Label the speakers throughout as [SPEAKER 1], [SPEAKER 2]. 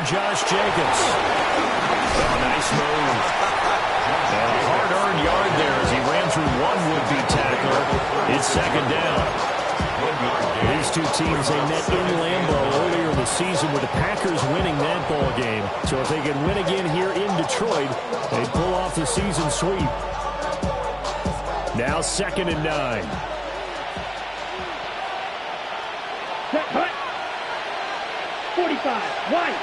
[SPEAKER 1] Josh Jacobs. Oh, nice move. And a hard-earned yard there as he ran through one would-be tackler. It's second down. These two teams, they met in Lambeau earlier in the season with the Packers winning that ball game. So if they can win again here in Detroit, they pull off the season sweep. Now 2nd and 9.
[SPEAKER 2] Set, cut. 45, White.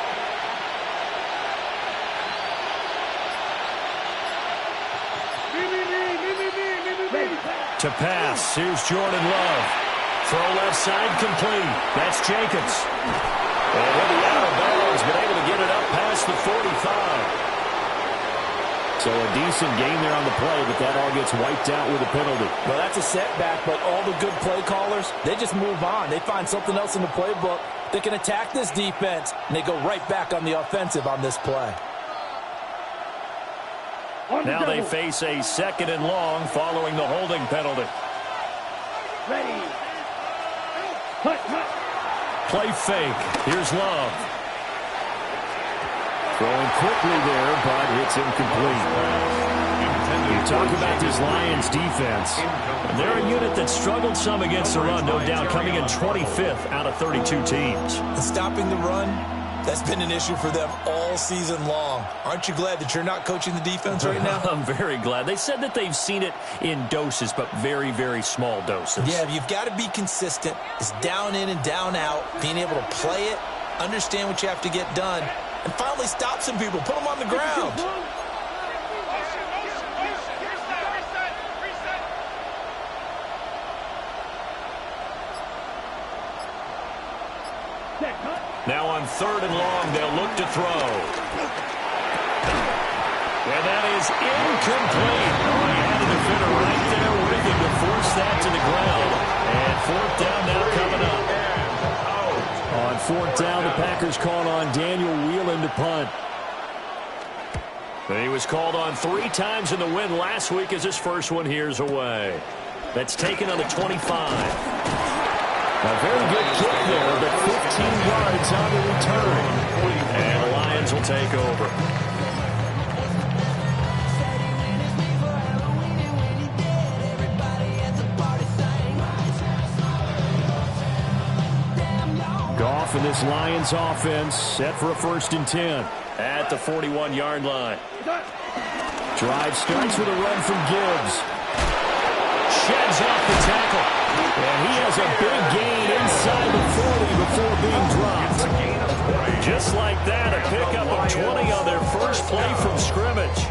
[SPEAKER 1] To pass, here's Jordan Love. Throw left side complete. That's Jacobs. And he'll be out of bounds, but able to get it up past the 45. So a decent game there on the play, but that all gets wiped out with a penalty.
[SPEAKER 3] Well, that's a setback, but all the good play callers, they just move on. They find something else in the playbook. They can attack this defense, and they go right back on the offensive on this play.
[SPEAKER 1] Now they face a 2nd and long following the holding penalty.
[SPEAKER 2] Ready. Cut, cut.
[SPEAKER 1] Play fake. Here's Love. Throwing quickly there, but it's incomplete. You talk about this Lions defense. And they're a unit that struggled some against the run, no doubt, coming in 25th out of 32 teams.
[SPEAKER 3] And stopping the run, that's been an issue for them all season long. Aren't you glad that you're not coaching the defense right now?
[SPEAKER 1] I'm very glad. They said that they've seen it in doses, but very, very small doses.
[SPEAKER 3] Yeah, you've got to be consistent. It's down in and down out, being able to play it, understand what you have to get done, and finally stop some people, put them on the ground.
[SPEAKER 1] Now on 3rd and long, they'll look to throw. And that is incomplete. Oh, he had a defender right there with him to force that to the ground. And 4th down now coming up. On 4th down, the Packers called on Daniel Whelan to punt. He was called on 3 times in the win last week as his first one here's away. That's taken on the 25. A very good kick there, but 15 yards on the return. And the Lions will take over. Goff and this Lions offense set for a 1st and 10 at the 41-yard line. Drive starts with a run from Gibbs. Sheds off the tackle. And he has a big gain inside the 40 before being dropped. Just like that, a pickup of 20 on their first play from scrimmage.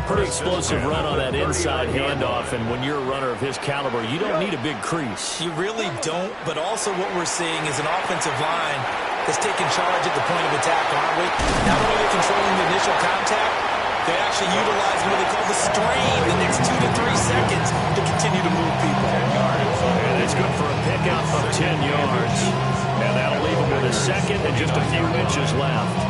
[SPEAKER 1] Pretty explosive run on that inside handoff, and when you're a runner of his caliber, you don't need a big crease.
[SPEAKER 3] You really don't, but also what we're seeing is an offensive line that's taking charge at the point of attack, aren't we? Not only are they controlling the initial contact, they actually utilize what they call the strain the next 2 to 3 seconds to continue to move people.
[SPEAKER 1] And it's good for a pickup of 10 yards. And that'll leave him with a 2nd and just a few inches left.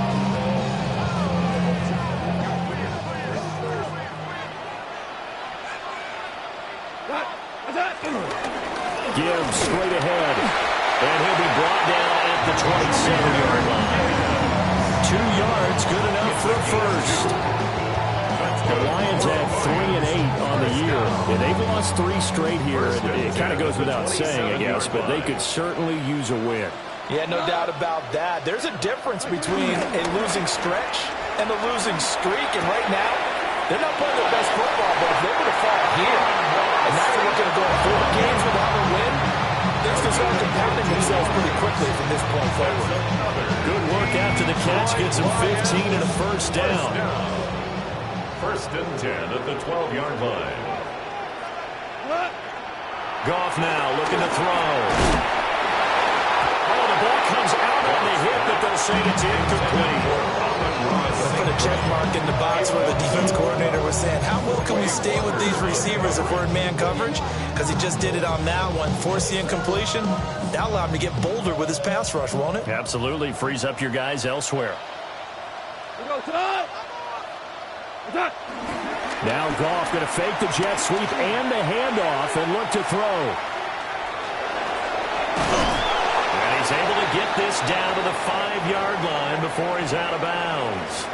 [SPEAKER 1] Gibbs straight ahead. And he'll be brought down at the 27-yard line. 2 yards, good enough for a first. The Lions have 3 and 8 on the year. And they've lost 3 straight here. It kind of goes without saying, I guess, but they could certainly use a win.
[SPEAKER 3] Yeah, no doubt about that. There's a difference between a losing stretch and a losing streak. And right now, they're not playing their best football, but if they were to fall here, and now they're looking to go 4 games without a win, things can start compounding themselves pretty quickly from this point forward.
[SPEAKER 1] Good work after the catch. Gets him 15 and a first down.
[SPEAKER 4] 1st and 10 at the 12-yard line.
[SPEAKER 1] Goff now looking to throw. Oh, the ball comes out on the hip, but they'll say it's incomplete.
[SPEAKER 3] They'll put a check mark in the box where the defense coordinator was saying, how well can we stay with these receivers if we're in man coverage? Because he just did it on that one. Force the incompletion. That allowed him to get bolder with his pass rush, won't it?
[SPEAKER 1] Absolutely. Frees up your guys elsewhere. Now Goff going to fake the jet sweep and the handoff and look to throw. And he's able to get this down to the 5-yard line before he's out of bounds.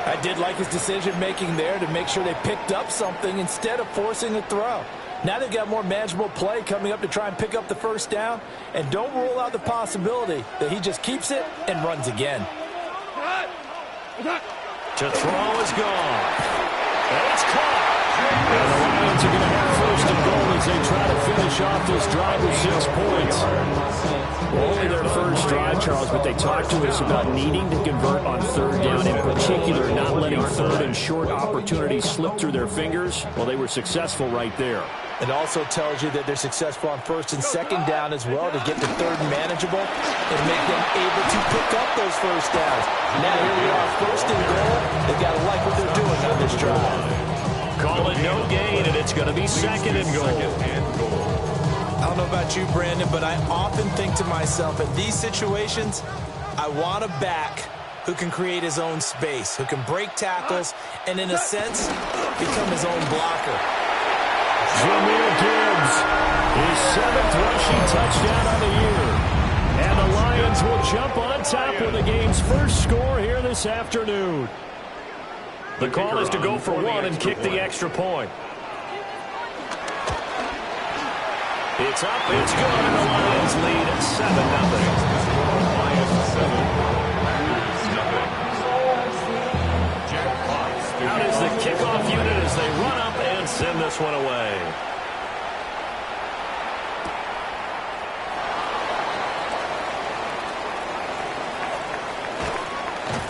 [SPEAKER 3] I did like his decision-making there to make sure they picked up something instead of forcing a throw. Now they've got more manageable play coming up to try and pick up the first down, and don't rule out the possibility that he just keeps it and runs again.
[SPEAKER 1] To throw is gone. And it's caught. And the Lions are going to have first and goal as they try to finish off this drive with 6 points. Well, only their first drive, Charles, but they talked to us about needing to convert on third down, in particular, not letting third and short opportunities slip through their fingers. Well, they were successful right there.
[SPEAKER 3] It also tells you that they're successful on first and second down as well to get to third and manageable and make them able to pick up those first downs. Now here we are, first and goal. They've got to like what they're doing on this drive.
[SPEAKER 1] Call it no gain, and it's going to be second and goal.
[SPEAKER 3] I don't know about you, Brandon, but I often think to myself, in these situations, I want a back who can create his own space, who can break tackles, and in a sense, become his own blocker.
[SPEAKER 1] Jahmyr Gibbs, his 7th rushing touchdown on the year. And the Lions will jump on top with the game's first score here this afternoon. The call is to go for one and kick the extra point. It's up, it's good, and the Lions lead at 7-0. Out is the kickoff unit as they run up and send this one away.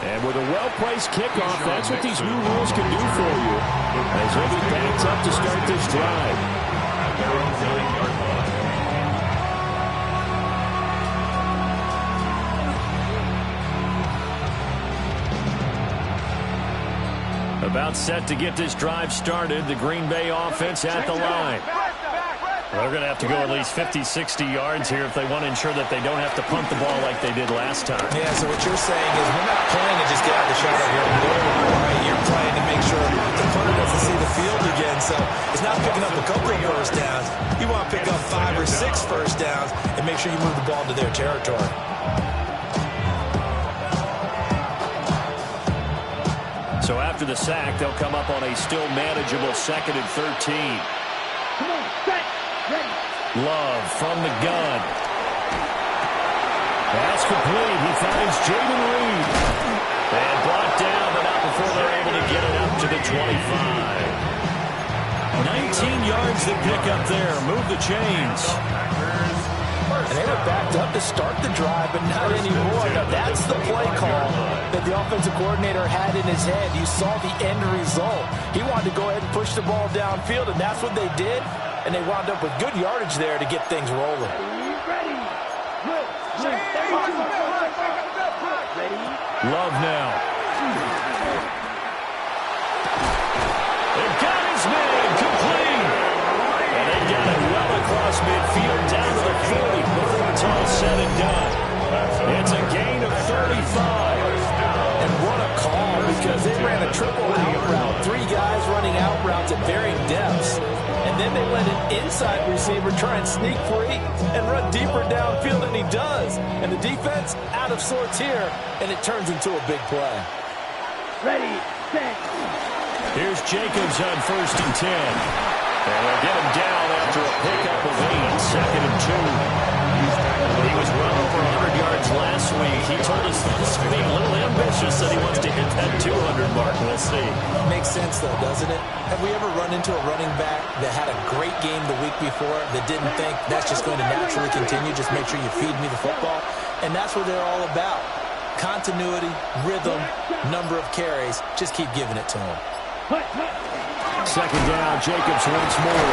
[SPEAKER 1] And with a well-placed kickoff, that's what these new rules can do for you. As they get backed up to start this drive. About set to get this drive started, the Green Bay offense at the line. They're going to have to go at least 50, 60 yards here if they want to ensure that they don't have to punt the ball like they did last time.
[SPEAKER 3] Yeah, so what you're saying is we're not playing to just get out of the shot of your goal line, right? You're playing to make sure the punter doesn't see the field again. So it's not picking up a couple of first downs. You want to pick up 5 or 6 first downs and make sure you move the ball into their territory.
[SPEAKER 1] So after the sack, they'll come up on a still manageable 2nd and 13.
[SPEAKER 2] Come on, set, ready.
[SPEAKER 1] Love from the gun. Pass complete. He finds Jayden Reed. And brought down, but not before they're able to get it up to the 25. 19 yards to pick up there. Move the chains.
[SPEAKER 3] And they were backed up to start the drive, but not anymore. Now, that's the play call that the offensive coordinator had in his head. You saw the end result. He wanted to go ahead and push the ball downfield, and that's what they did. And they wound up with good yardage there to get things rolling.
[SPEAKER 2] Ready. Good. Ready.
[SPEAKER 1] Love now. They've got his man complete. And they got it well across midfield down to the 40 before it's all said and done. It's a gain of 35.
[SPEAKER 3] And what a call, because they ran a triple out route. 3 guys running out routes at varying depths. And then they let an inside receiver try and sneak free and run deeper downfield, and he does. And the defense out of sorts here, and it turns into a big play.
[SPEAKER 2] Ready, set.
[SPEAKER 1] Here's Jacobs on 1st and 10. And they'll get him down after a pickup of 8, 2nd and 2. He was well over 100 yards last week. He told us this being a little ambitious that he wants to hit that 200 mark. We'll see.
[SPEAKER 3] Makes sense, though, doesn't it? Have we ever run into a running back that had a great game the week before that didn't think that's just going to naturally continue? Just make sure you feed me the football. And that's what they're all about. Continuity, rhythm, number of carries. Just keep giving it to them.
[SPEAKER 1] Second down, Jacobs once more.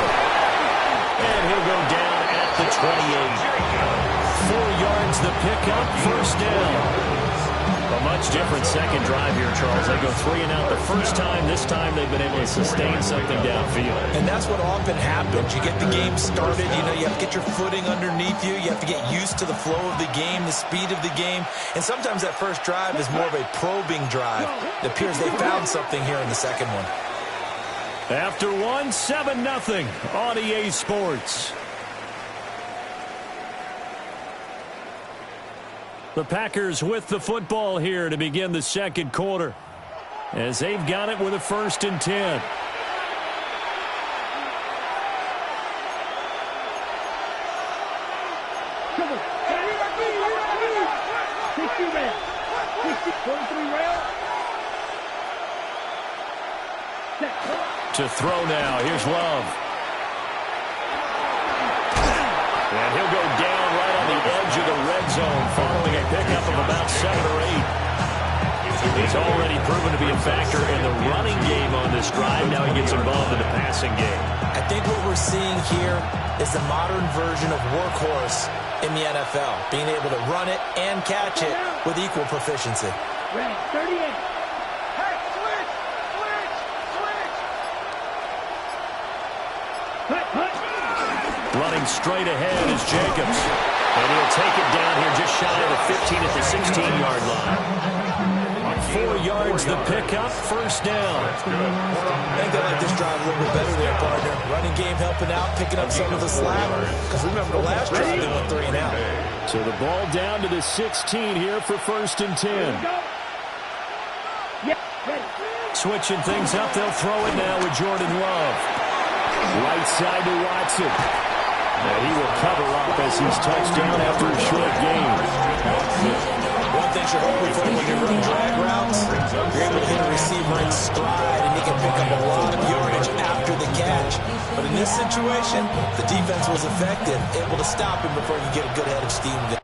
[SPEAKER 1] And he'll go down at the 28. 4 yards the pickup, first down. A much different second drive here, Charles. They go 3 and out the first time. This time they've been able to sustain something downfield.
[SPEAKER 3] And that's what often happens. You get the game started. You know, you have to get your footing underneath you. You have to get used to the flow of the game, the speed of the game. And sometimes that first drive is more of a probing drive. It appears they found something here in the second one.
[SPEAKER 1] After 1, 7-0 on EA Sports. The Packers with the football here to begin the second quarter, as they've got it with a 1st and 10. To throw now. Here's Love. And he'll go down right on the edge of the red zone following a pickup of about 7 or 8. He's already proven to be a factor in the running game on this drive. Now he gets involved in the passing game.
[SPEAKER 3] I think what we're seeing here is the modern version of workhorse in the NFL, being able to run it and catch it with equal proficiency.
[SPEAKER 2] Ready, 38.
[SPEAKER 1] Running straight ahead is Jacobs. And he'll take it down here just shy of the 15 at the 16-yard line. 4 yards the pickup, 1st down.
[SPEAKER 3] I think they like this drive a little bit better there, partner. Running game helping out, picking up some of the slack. Because remember the last drive, they went 3 and out.
[SPEAKER 1] So the ball down to the 16 here for 1st and 10. Switching things up, they'll throw it now with Jordan Love. Right side to Watson. And he will cover up as he's touched down after a short gain.
[SPEAKER 3] One thing you're hoping for when you run drag routes, you're able to hit a receiver in stride, and he can pick up a lot of yardage after the catch. But in this situation, the defense was effective, able to stop him before he could get a good head of steam going.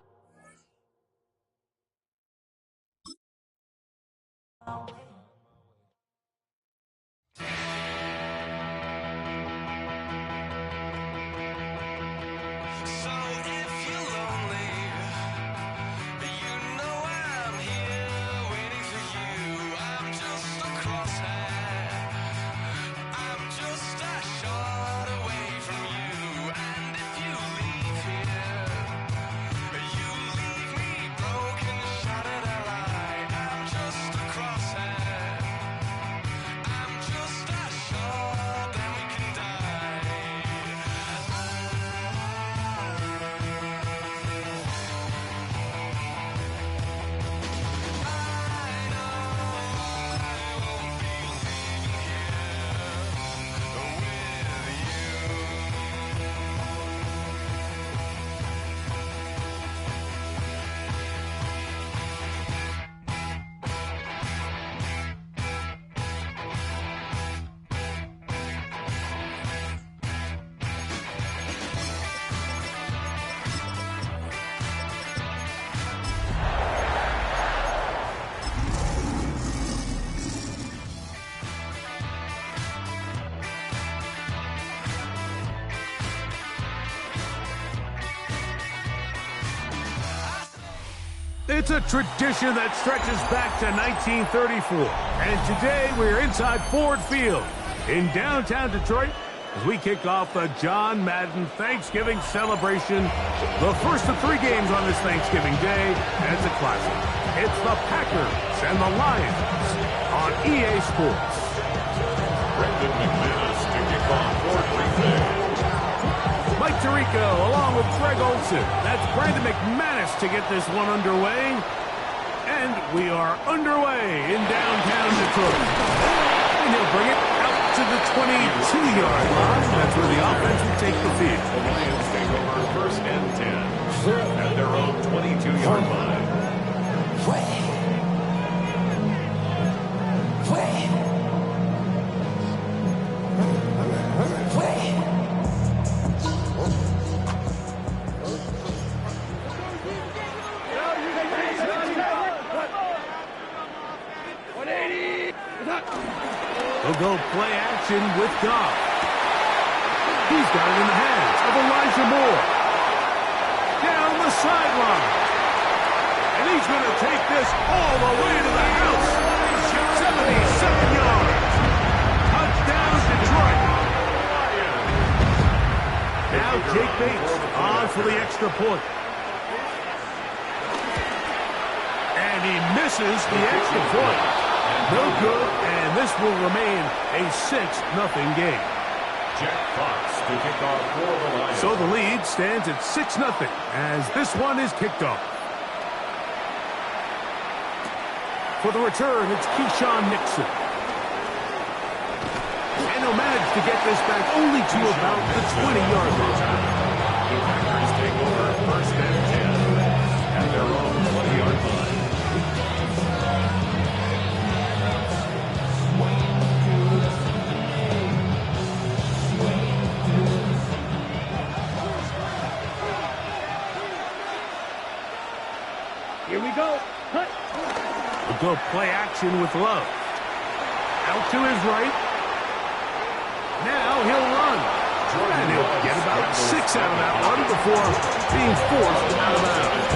[SPEAKER 5] It's a tradition that stretches back to 1934. And today we're inside Ford Field in downtown Detroit as we kick off the John Madden Thanksgiving celebration. The first of 3 games on this Thanksgiving Day, and it's a classic. It's the Packers and the Lions on EA Sports.
[SPEAKER 4] Brandon McManus to kick off Ford Green Bay.
[SPEAKER 5] Mike Tirico along with Greg Olsen. That's Brandon McManus to get this one underway. And we are underway in downtown Detroit. And he'll bring it out to the 22-yard line. That's where the offense will take the field.
[SPEAKER 4] The Lions take over 1st and 10 at their own 22-yard line.
[SPEAKER 5] He'll go play action with Goff. He's got it in the hands of Elijah Moore. Down the sideline. And he's going to take this all the way to the house. 77 yards. Touchdown, Detroit. Now Jake Bates on for the extra point. And he misses the extra point. No good, and this will remain a 6-0 game.
[SPEAKER 4] Jack Fox to kick off for the Lions.
[SPEAKER 5] So the lead stands at 6-0 as this one is kicked off. For the return, it's Keyshawn Nixon. And he'll manage to get this back only to about the 20-yard line.
[SPEAKER 4] Packers take over first and 10 at their own 20-yard line.
[SPEAKER 2] Here we go. Hunt.
[SPEAKER 5] We'll go play action with Love. Out to his right. Now he'll run. And he'll get about 6 out of that run before being forced out of bounds.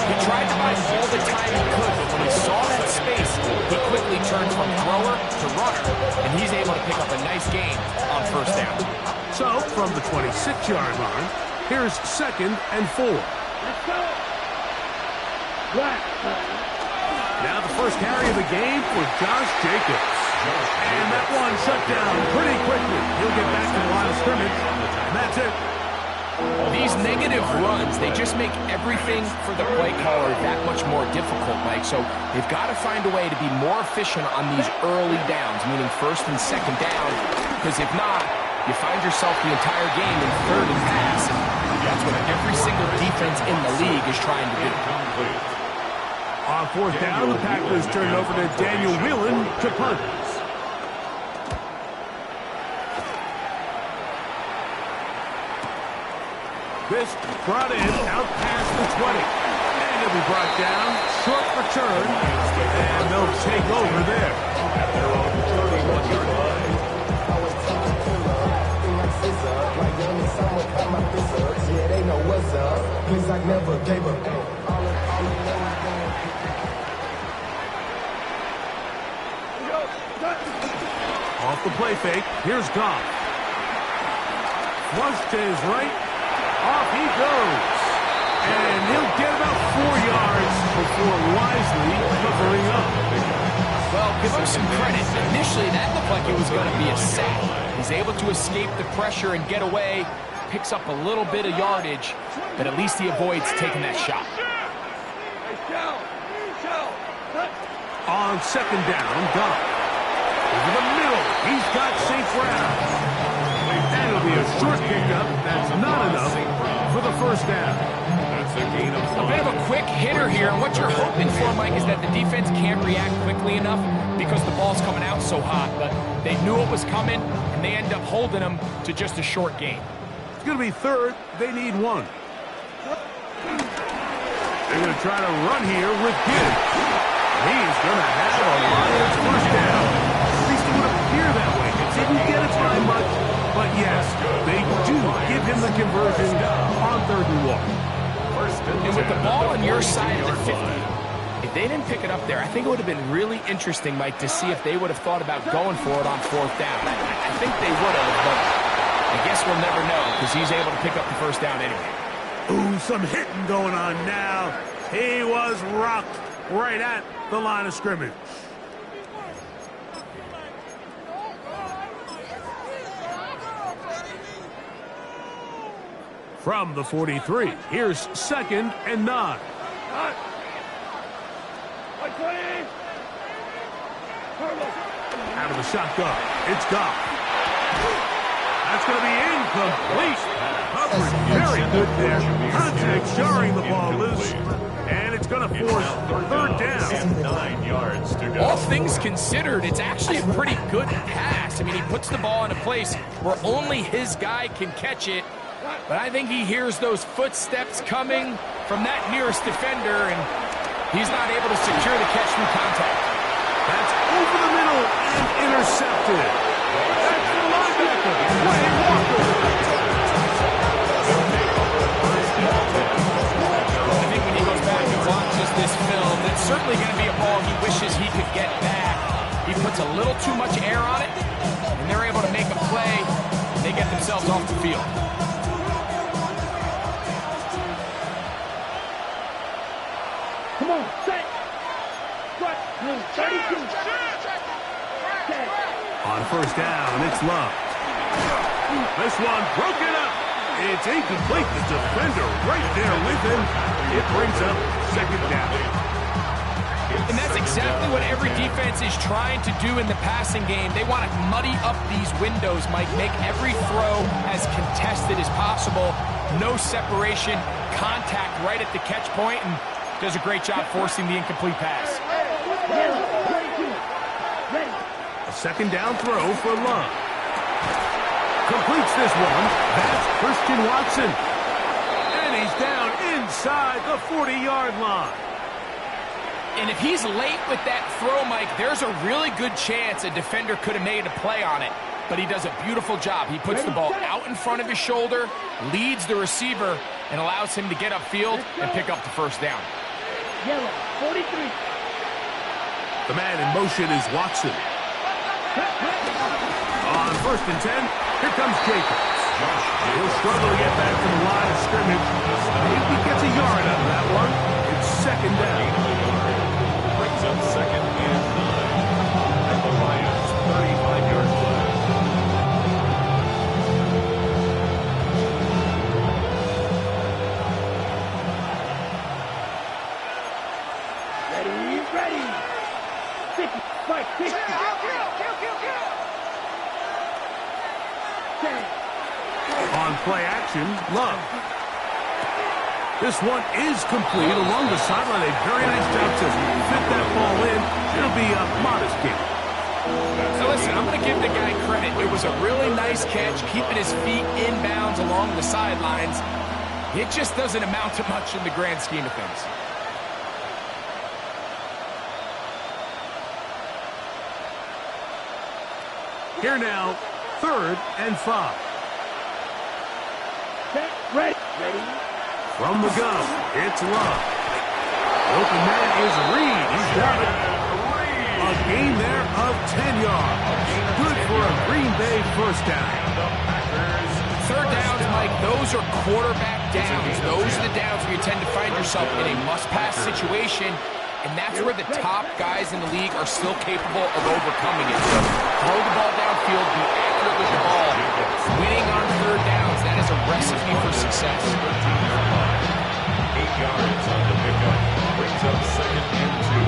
[SPEAKER 6] He tried to buy all the time he could, but when he saw that space, he quickly turned from thrower to runner, and he's able to pick up a nice gain on first down.
[SPEAKER 5] So, from the 26-yard line, here's 2nd and 4.
[SPEAKER 2] Let's go. Black.
[SPEAKER 5] Now the first carry of the game for Josh Jacobs. And that one shut down pretty quickly. He'll get back to the line of scrimmage, and that's it.
[SPEAKER 6] These negative runs, they just make everything for the play caller that much more difficult, Mike. So they've got to find a way to be more efficient on these early downs, meaning first and second down, because if not, you find yourself the entire game in third and pass, and that's what every single defense in the league is trying to do.
[SPEAKER 5] On fourth down, the Packers turn it over to Daniel Whelan to punt. This brought in out past the 20. And he'll be brought down. Short return. And they'll take over there.
[SPEAKER 4] At their own 31-yard line.
[SPEAKER 7] Yeah, they know what's up. Please, I never gave up.
[SPEAKER 5] Off the play fake. Here's Goff. Flush to his right. Off he goes. And he'll get about 4 yards before wisely covering up.
[SPEAKER 6] Well, give him some credit. Initially, that looked like it was going to be a sack. He's able to escape the pressure and get away. Picks up a little bit of yardage, but at least he avoids taking that shot.
[SPEAKER 5] On second down, Goff. Over the middle, he's got St. Brown. That'll be a short pickup. That's not enough for the first down.
[SPEAKER 4] That's a gain of
[SPEAKER 6] A bit of a quick hitter here, and what you're hoping for, Mike, is that the defense can't react quickly enough because the ball's coming out so hot, but they knew it was coming, and they end up holding them to just a short gain.
[SPEAKER 5] It's going to be third. They need one. They're going to try to run here with Gibbs. He's going to have a Lions first down. At least it would appear that way. It didn't get it by much, but yes, they do give him the conversion on 3rd and 1.
[SPEAKER 6] And with the ball on your side of the 50, if they didn't pick it up there, I think it would have been really interesting, Mike, to see if they would have thought about going for it on 4th down. I think they would have, but I guess we'll never know because he's able to pick up the first down anyway.
[SPEAKER 5] Ooh, some hitting going on now. He was rocked right at the line of scrimmage. From the 43, here's 2nd and 9. Out of the shotgun, it's Goff. That's going to be incomplete. Coverage very good there. Contact jarring the ball loose. And it's going to force 3rd down.
[SPEAKER 4] 9 yards to go.
[SPEAKER 6] All things considered, it's actually a pretty good pass. I mean, he puts the ball in a place where only his guy can catch it. But I think he hears those footsteps coming from that nearest defender, and he's not able to secure the catch through contact.
[SPEAKER 5] That's over the middle and intercepted. That's the linebacker, Wayne Walker.
[SPEAKER 6] I think when he goes back and watches this film, it's certainly going to be a ball he wishes he could get back. He puts a little too much air on it, and they're able to make a play, and they get themselves off the field.
[SPEAKER 2] Come on, set. What? 32. Set.
[SPEAKER 5] On 1st down, it's Love. This one broken up. It's incomplete. The defender right there with him. It brings up 2nd down.
[SPEAKER 6] And that's exactly what every defense is trying to do in the passing game. They want to muddy up these windows, Mike, make every throw as contested as possible. No separation, contact right at the catch point, and does a great job forcing the incomplete pass.
[SPEAKER 5] A second down throw for Love. Completes this one. That's Christian Watson. And he's down inside the 40-yard line.
[SPEAKER 6] And if he's late with that throw, Mike, there's a really good chance a defender could have made a play on it. But he does a beautiful job. He puts the ball out in front of his shoulder, leads the receiver, and allows him to get upfield and pick up the first down.
[SPEAKER 2] Yellow, 43.
[SPEAKER 5] The man in motion is Watson. On 1st and 10, here comes Jacobs. He'll struggle to get back to the line of scrimmage. If he gets a yard out of that one, it's second down.
[SPEAKER 4] Brings up second and 9 at the Lions' 35-yard line.
[SPEAKER 2] Ready. 50, Spike, 50.
[SPEAKER 5] On play action, Love. This one is complete along the sideline. A very nice job to fit that ball in. It'll be a modest gain.
[SPEAKER 6] So listen, I'm going to give the guy credit. It was a really nice catch, keeping his feet inbounds along the sidelines. It just doesn't amount to much in the grand scheme of things.
[SPEAKER 5] Here now, 3rd and 5.
[SPEAKER 2] Ready.
[SPEAKER 5] From the gun, it's Love. Open man is Reed. He's got it. A gain there of 10 yards. Good for a Green Bay first down.
[SPEAKER 6] Third downs, Mike, those are quarterback downs. Those are the downs where you tend to find yourself in a must-pass situation, and that's where the top guys in the league are still capable of overcoming it. So throw the ball downfield, be accurate with the ball. Winning on third downs, that is a recipe for success.
[SPEAKER 4] 8 yards on the pickup. Brings up second and 2.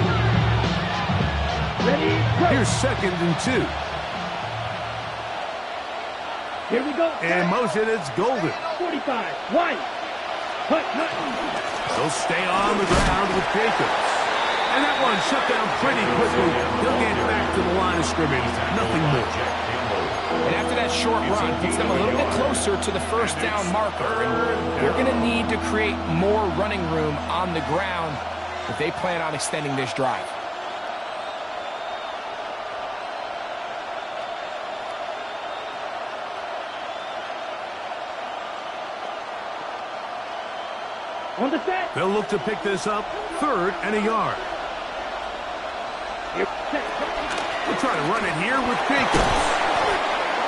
[SPEAKER 2] Ready, go.
[SPEAKER 5] Here's 2nd and 2.
[SPEAKER 2] Here we go.
[SPEAKER 5] In motion, it's Golden.
[SPEAKER 2] 45, wide. Hut.
[SPEAKER 5] He'll stay on the ground with Jacobs. And that one shut down pretty quickly. He'll get back to the line of scrimmage. Nothing more.
[SPEAKER 6] And after that short run, gets them a little bit closer to the first down marker. And they're going to need to create more running room on the ground if they plan on extending this drive.
[SPEAKER 2] On the set.
[SPEAKER 5] They'll look to pick this up 3rd and a yard. We'll try to run it here with Jacobs.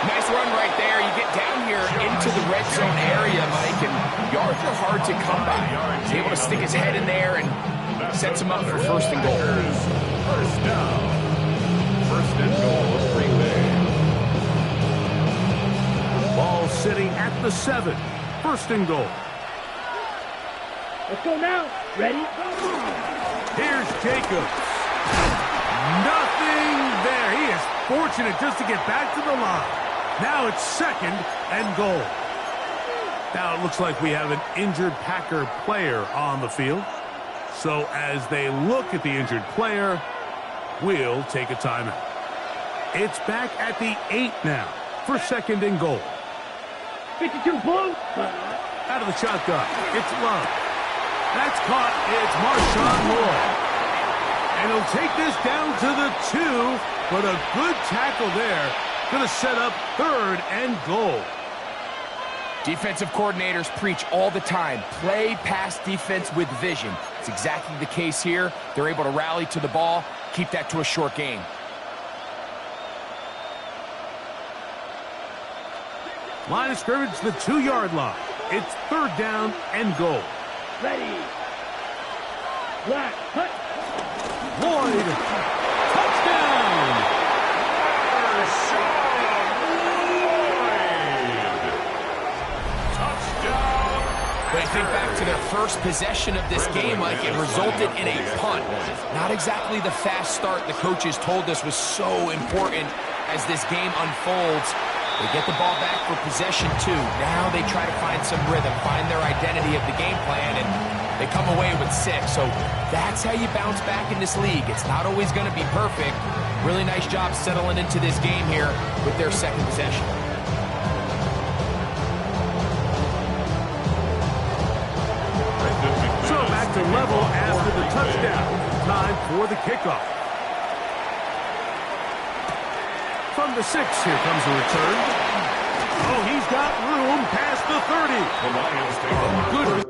[SPEAKER 6] Nice run right there. You get down here into the red zone area, Mike, and yards are hard to come by. He's able to stick his head in there and sets him up for 1st and goal.
[SPEAKER 4] First down. 1st and goal of Green Bay.
[SPEAKER 5] Ball sitting at the 7. 1st and goal.
[SPEAKER 2] Let's go now. Ready?
[SPEAKER 5] Here's Jacobs. Nothing there. He is fortunate just to get back to the line. Now it's 2nd and goal. Now it looks like we have an injured Packer player on the field. So as they look at the injured player, we'll take a timeout. It's back at the 8 now for 2nd and goal.
[SPEAKER 2] 52 blue.
[SPEAKER 5] Out of the shotgun, it's Love. That's caught. It's Marshawn Lloyd. And he'll take this down to the 2, but a good tackle there. Going to set up 3rd and goal.
[SPEAKER 6] Defensive coordinators preach all the time, play pass defense with vision. It's exactly the case here. They're able to rally to the ball, keep that to a short gain.
[SPEAKER 5] Line of scrimmage, the 2-yard line. It's 3rd down and goal.
[SPEAKER 2] Ready. Black. Hut.
[SPEAKER 5] Lloyd. Touchdown.
[SPEAKER 6] When I think back to their first possession of this game, like it resulted in a punt. Not exactly the fast start the coaches told us was so important as this game unfolds. They get the ball back for possession 2. Now they try to find some rhythm, find their identity of the game plan, and they come away with 6. So that's how you bounce back in this league. It's not always going to be perfect. Really nice job settling into this game here with their second possession.
[SPEAKER 5] So back to level after the touchdown. Time for the kickoff. From the 6, here comes a return. Oh, he's got room past the 30.
[SPEAKER 4] The Lions take a
[SPEAKER 5] Good.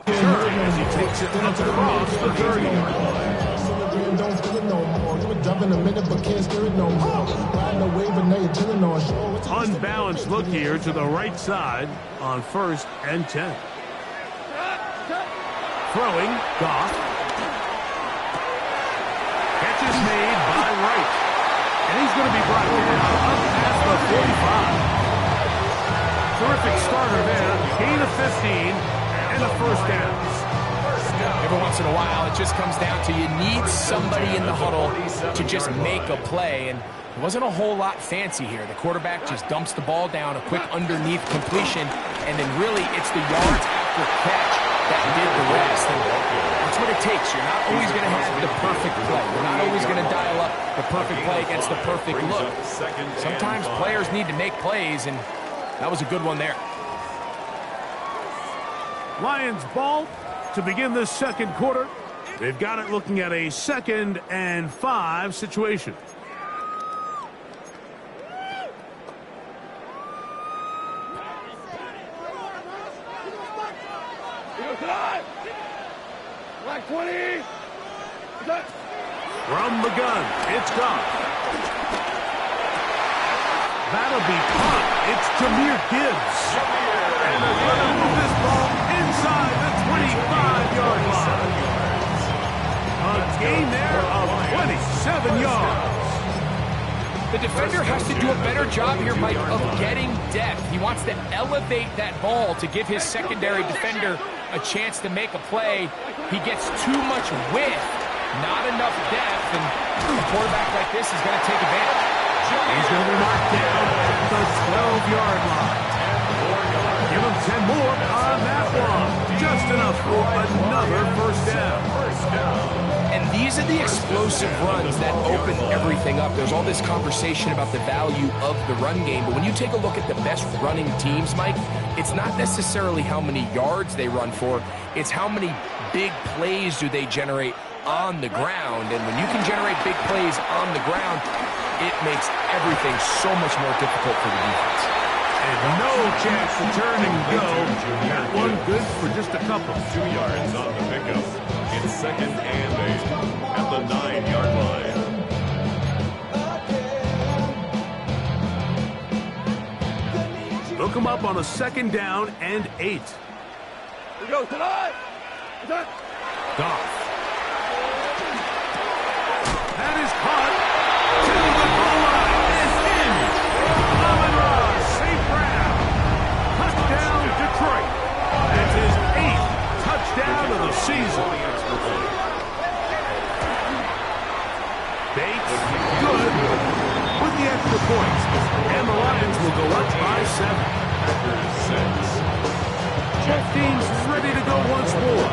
[SPEAKER 5] As he takes it across the 30. Unbalanced look here to the right side on 1st and 10. Throwing, Goff. Catch is made by Wright. And he's going to be brought down up past the 45. Terrific starter there. Gain of 15 and a first down.
[SPEAKER 6] Every once in a while, it just comes down to you need somebody in the huddle to just make a play, and it wasn't a whole lot fancy here. The quarterback just dumps the ball down, a quick underneath completion, and then really it's the yards after catch that did the rest. And that's what it takes. You're not always going to have the perfect play. You're not always going to dial up the perfect play against the perfect look. Sometimes players need to make plays, and that was a good one there.
[SPEAKER 5] Lions ball to begin this second quarter. They've got it looking at a 2nd and 5 situation.
[SPEAKER 2] Black 20.
[SPEAKER 5] From the gun, it's gone. That'll be caught. It's Jahmyr Gibbs. And they're going to move this ball inside the 25-yard line. A gain there of 27 yards.
[SPEAKER 6] The defender has to do a better job here, Mike, of getting depth. He wants to elevate that ball to give his secondary defender a chance to make a play. He gets too much width, not enough depth, and a quarterback like this is going to take advantage.
[SPEAKER 5] He's going to be knocked down at the 12-yard line. Give him 10 more on that one. Just enough for another first down.
[SPEAKER 6] And these are the explosive runs that open everything up. There's all this conversation about the value of the run game, but when you take a look at the best running teams, Mike, it's not necessarily how many yards they run for, it's how many big plays do they generate on the ground. And when you can generate big plays on the ground, it makes everything so much more difficult for the defense.
[SPEAKER 5] And no chance to turn and go. That one good for just a couple.
[SPEAKER 4] 2 yards on the pickup. It's 2nd and 8 at the 9-yard line.
[SPEAKER 5] Look him up on a 2nd down and 8.
[SPEAKER 2] Here we go, tonight.
[SPEAKER 5] Goff. That is caught. To the goal line. It's in. Amon-Ra St. Brown. Touchdown, Detroit. That's his 8th touchdown of the season. Bates, good with the extra points. And the Lions will go up by 7. Jeff Dean's ready to go once more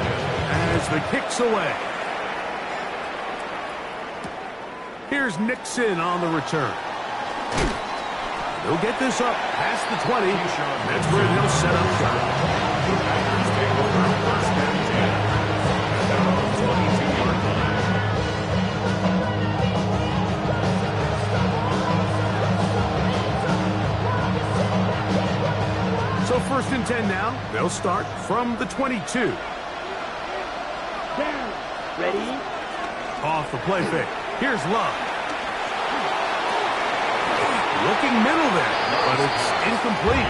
[SPEAKER 5] as the kick's away. Here's Nixon on the return. He'll get this up past the 20. That's where they'll set up shop.
[SPEAKER 4] Packers take over first and 10 at their own 22-yard line.
[SPEAKER 5] So first and 10 now. They'll start from the 22.
[SPEAKER 2] Ready?
[SPEAKER 5] Off the play fake. Here's Love. Looking middle there, but it's incomplete.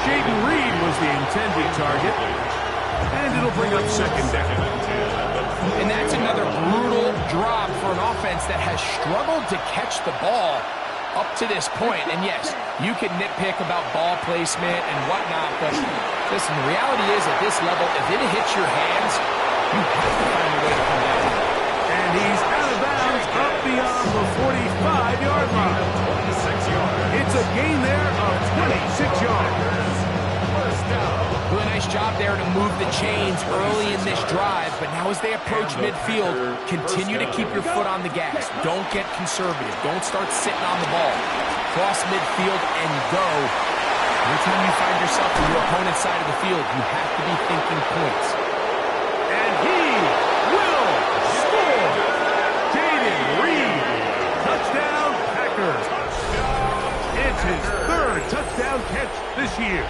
[SPEAKER 5] Jaden Reed was the intended target. And it'll bring up second down.
[SPEAKER 6] And that's another brutal drop for an offense that has struggled to catch the ball up to this point. And yes, you can nitpick about ball placement and whatnot, but listen, the reality is at this level, if it hits your hands, you have to find a way to come down.
[SPEAKER 5] And he's out of bounds up beyond the 45-yard line.
[SPEAKER 4] 26 yards.
[SPEAKER 5] It's a gain there of 26 yards.
[SPEAKER 4] First down.
[SPEAKER 6] Really nice job there to move the chains early in this drive, but now as they approach midfield, continue to keep your foot on the gas. Don't get conservative. Don't start sitting on the ball. Cross midfield and go. Every time you find yourself on your opponent's side of the field, you have to be thinking points.
[SPEAKER 5] And he will score. Jaden Reed. Touchdown, Packers. It's his third touchdown catch this year.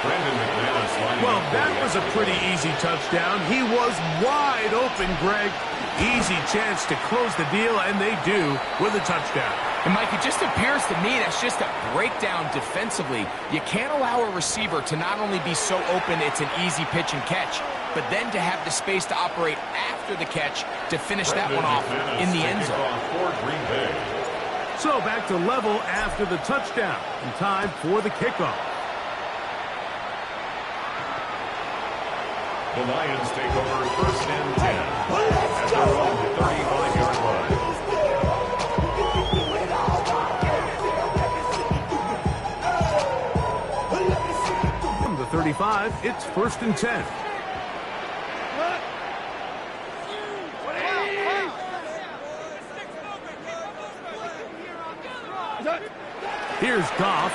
[SPEAKER 4] Brandon McManus lining
[SPEAKER 5] Well,
[SPEAKER 4] up for
[SPEAKER 5] that
[SPEAKER 4] the
[SPEAKER 5] was a pretty easy touchdown. He was wide open, Greg. Easy chance to close the deal, and they do with a touchdown.
[SPEAKER 6] And Mike, it just appears to me that's just a breakdown defensively. You can't allow a receiver to not only be so open it's an easy pitch and catch, but then to have the space to operate after the catch to finish that one off in the end zone.
[SPEAKER 4] For Green Bay.
[SPEAKER 5] So back to level after the touchdown. And time for the kickoff.
[SPEAKER 4] The Lions take over first and 10 at their own 35-yard line.
[SPEAKER 5] From the 35, it's first and 10. Here's Goff.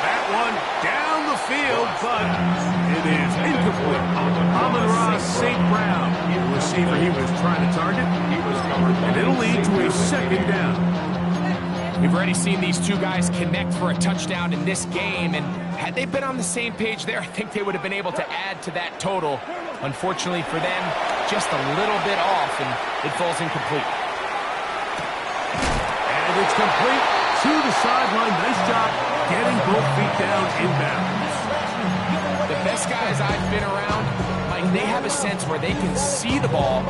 [SPEAKER 5] That one down the field, but it is incomplete. Amon-Ra St. Brown, the receiver he was trying to target. And it'll lead to a second down.
[SPEAKER 6] We've already seen these two guys connect for a touchdown in this game, and had they been on the same page there, I think they would have been able to add to that total. Unfortunately for them, just a little bit off, and it falls incomplete.
[SPEAKER 5] And it's complete to the sideline. Nice job getting both feet down inbounds.
[SPEAKER 6] The best guys I've been around, Mike, they have a sense where they can see the ball,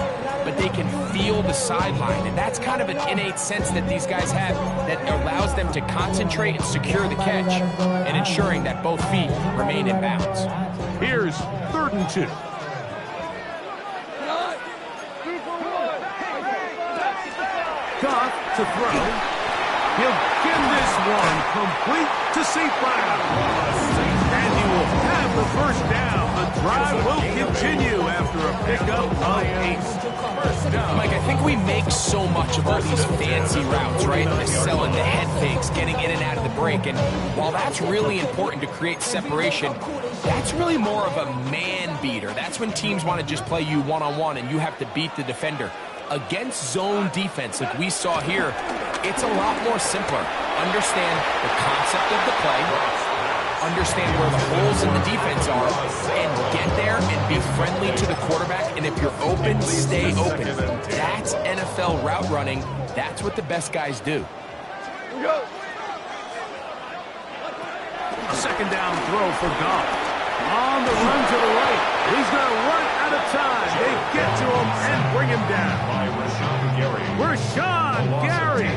[SPEAKER 6] but they can feel the sideline. And that's kind of an innate sense that these guys have that allows them to concentrate and secure the catch and ensuring that both feet remain in bounds.
[SPEAKER 5] Here's 3rd and 2. Goff to throw. He'll give this one complete to St. Brown. And he will have the first down. The drive will continue after a pickup of 8.
[SPEAKER 6] Mike, I think we make so much of all these fancy routes, right? The selling the head fakes, getting in and out of the break. And while that's really important to create separation, that's really more of a man beater. That's when teams want to just play you one-on-one and you have to beat the defender. Against zone defense like we saw here, it's a lot more simpler. Understand the concept of the play, understand where the holes in the defense are, and get there and be friendly to the quarterback. And if you're open, stay open. That's NFL route running. That's what the best guys do.
[SPEAKER 5] A second down throw for Goff. On the run to the right. He's going to run out of time. They get to him and bring him down.
[SPEAKER 4] By Rashawn Gary.
[SPEAKER 5] Rashawn Gary.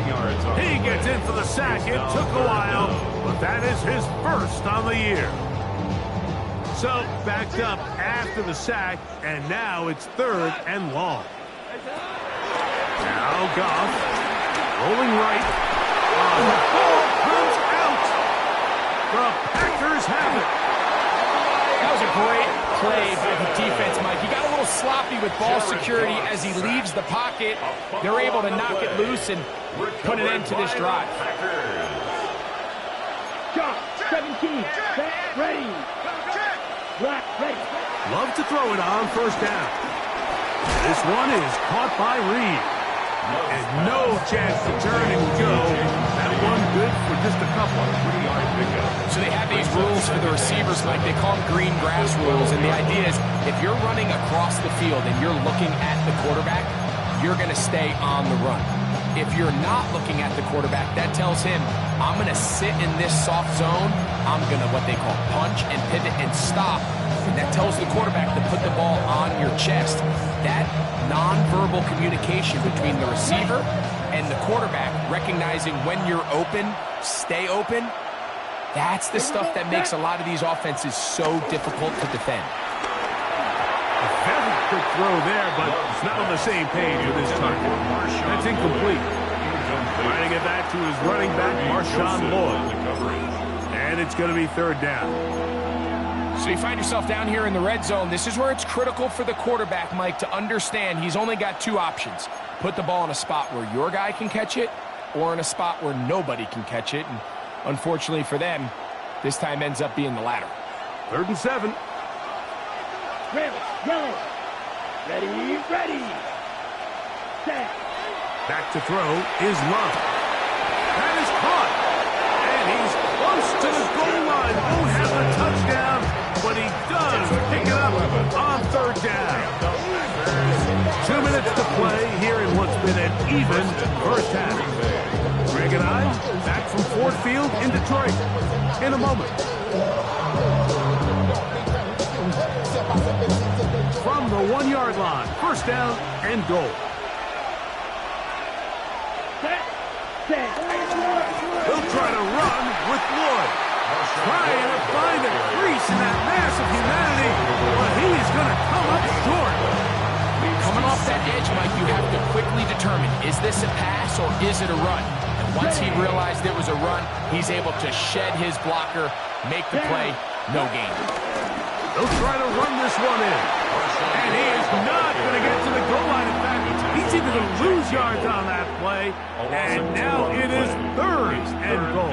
[SPEAKER 5] He gets in for the sack. It took a while, but that is his first on the year. So backed up after the sack, and now it's 3rd and long. Now Goff rolling right. The ball comes out. The Packers have it.
[SPEAKER 6] That was a great play by the defense, Mike. He got a little sloppy with ball security as he leaves the pocket. They're able to knock it loose and put an end to this drive.
[SPEAKER 2] Shot, 17, set, ready. Black, ready.
[SPEAKER 5] Love to throw it on first down. This one is caught by Reed. And no chance to turn and go. That one good for just a couple.
[SPEAKER 6] So they have these rules for the receivers, Mike. They call them green grass rules. And the idea is if you're running across the field and you're looking at the quarterback, you're going to stay on the run. If you're not looking at the quarterback, that tells him, I'm going to sit in this soft zone. I'm going to what they call punch and pivot and stop. And that tells the quarterback to put the ball on your chest. That nonverbal communication between the receiver and the quarterback, recognizing when you're open, stay open, that's the stuff that makes a lot of these offenses so difficult to defend.
[SPEAKER 5] A very quick throw there, but it's not on the same page with his target. That's incomplete. Trying to get back to his running back, Marshawn Lloyd. And it's going to be third down.
[SPEAKER 6] So you find yourself down here in the red zone. This is where it's critical for the quarterback, Mike, to understand he's only got two options. Put the ball in a spot where your guy can catch it or in a spot where nobody can catch it. And unfortunately for them, this time ends up being the latter.
[SPEAKER 5] 3rd and 7.
[SPEAKER 2] Travis, yellow. Ready, ready. Set.
[SPEAKER 5] Back to throw is Love. That is caught. And he's close to the goal line. Won't have a touchdown, but he does pick it up on 3rd down. 2 minutes to play here in what's been an even first half. Greg and I back from Ford Field in Detroit in a moment. From the 1-yard line, first down and goal. They'll try to run with Lloyd. Trying to find a crease in that mass of humanity, but he's going to come up short.
[SPEAKER 6] Coming off that edge, Mike, you have to quickly determine, is this a pass or is it a run? And once he realized it was a run, he's able to shed his blocker, make the play, no gain.
[SPEAKER 5] They'll try to run this one in. And he is not going to get to the goal line. In fact, he's even going to lose yards on that play. And now it is 3rd and goal.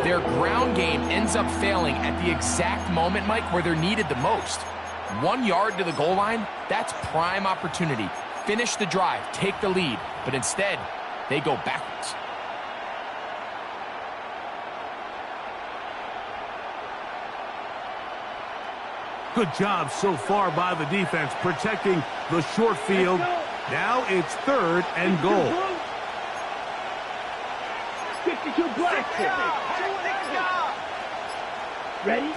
[SPEAKER 6] Their ground game ends up failing at the exact moment, Mike, where they're needed the most. 1 yard to the goal line, that's prime opportunity. Finish the drive, take the lead, but instead, they go backwards.
[SPEAKER 5] Good job so far by the defense protecting the short field. Now it's 3rd and goal.
[SPEAKER 2] 52 black. Ready?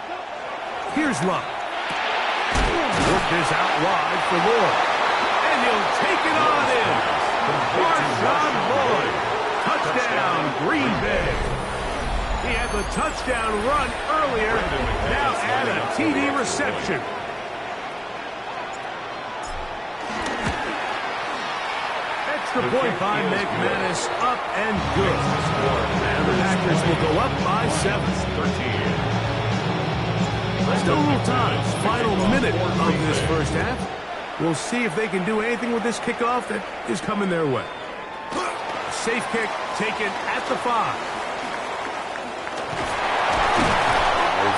[SPEAKER 5] Here's Love. Work this out wide for Lloyd. And he'll take it on in. Marshawn Lloyd. Touchdown, Green Bay. He had the touchdown run earlier. Now add a TD reception. Extra point by McManus, up and good. And the Packers will go up by 7. Still a little time. Final minute of this first half. We'll see if they can do anything with this kickoff that is coming their way. Safe kick taken at the 5.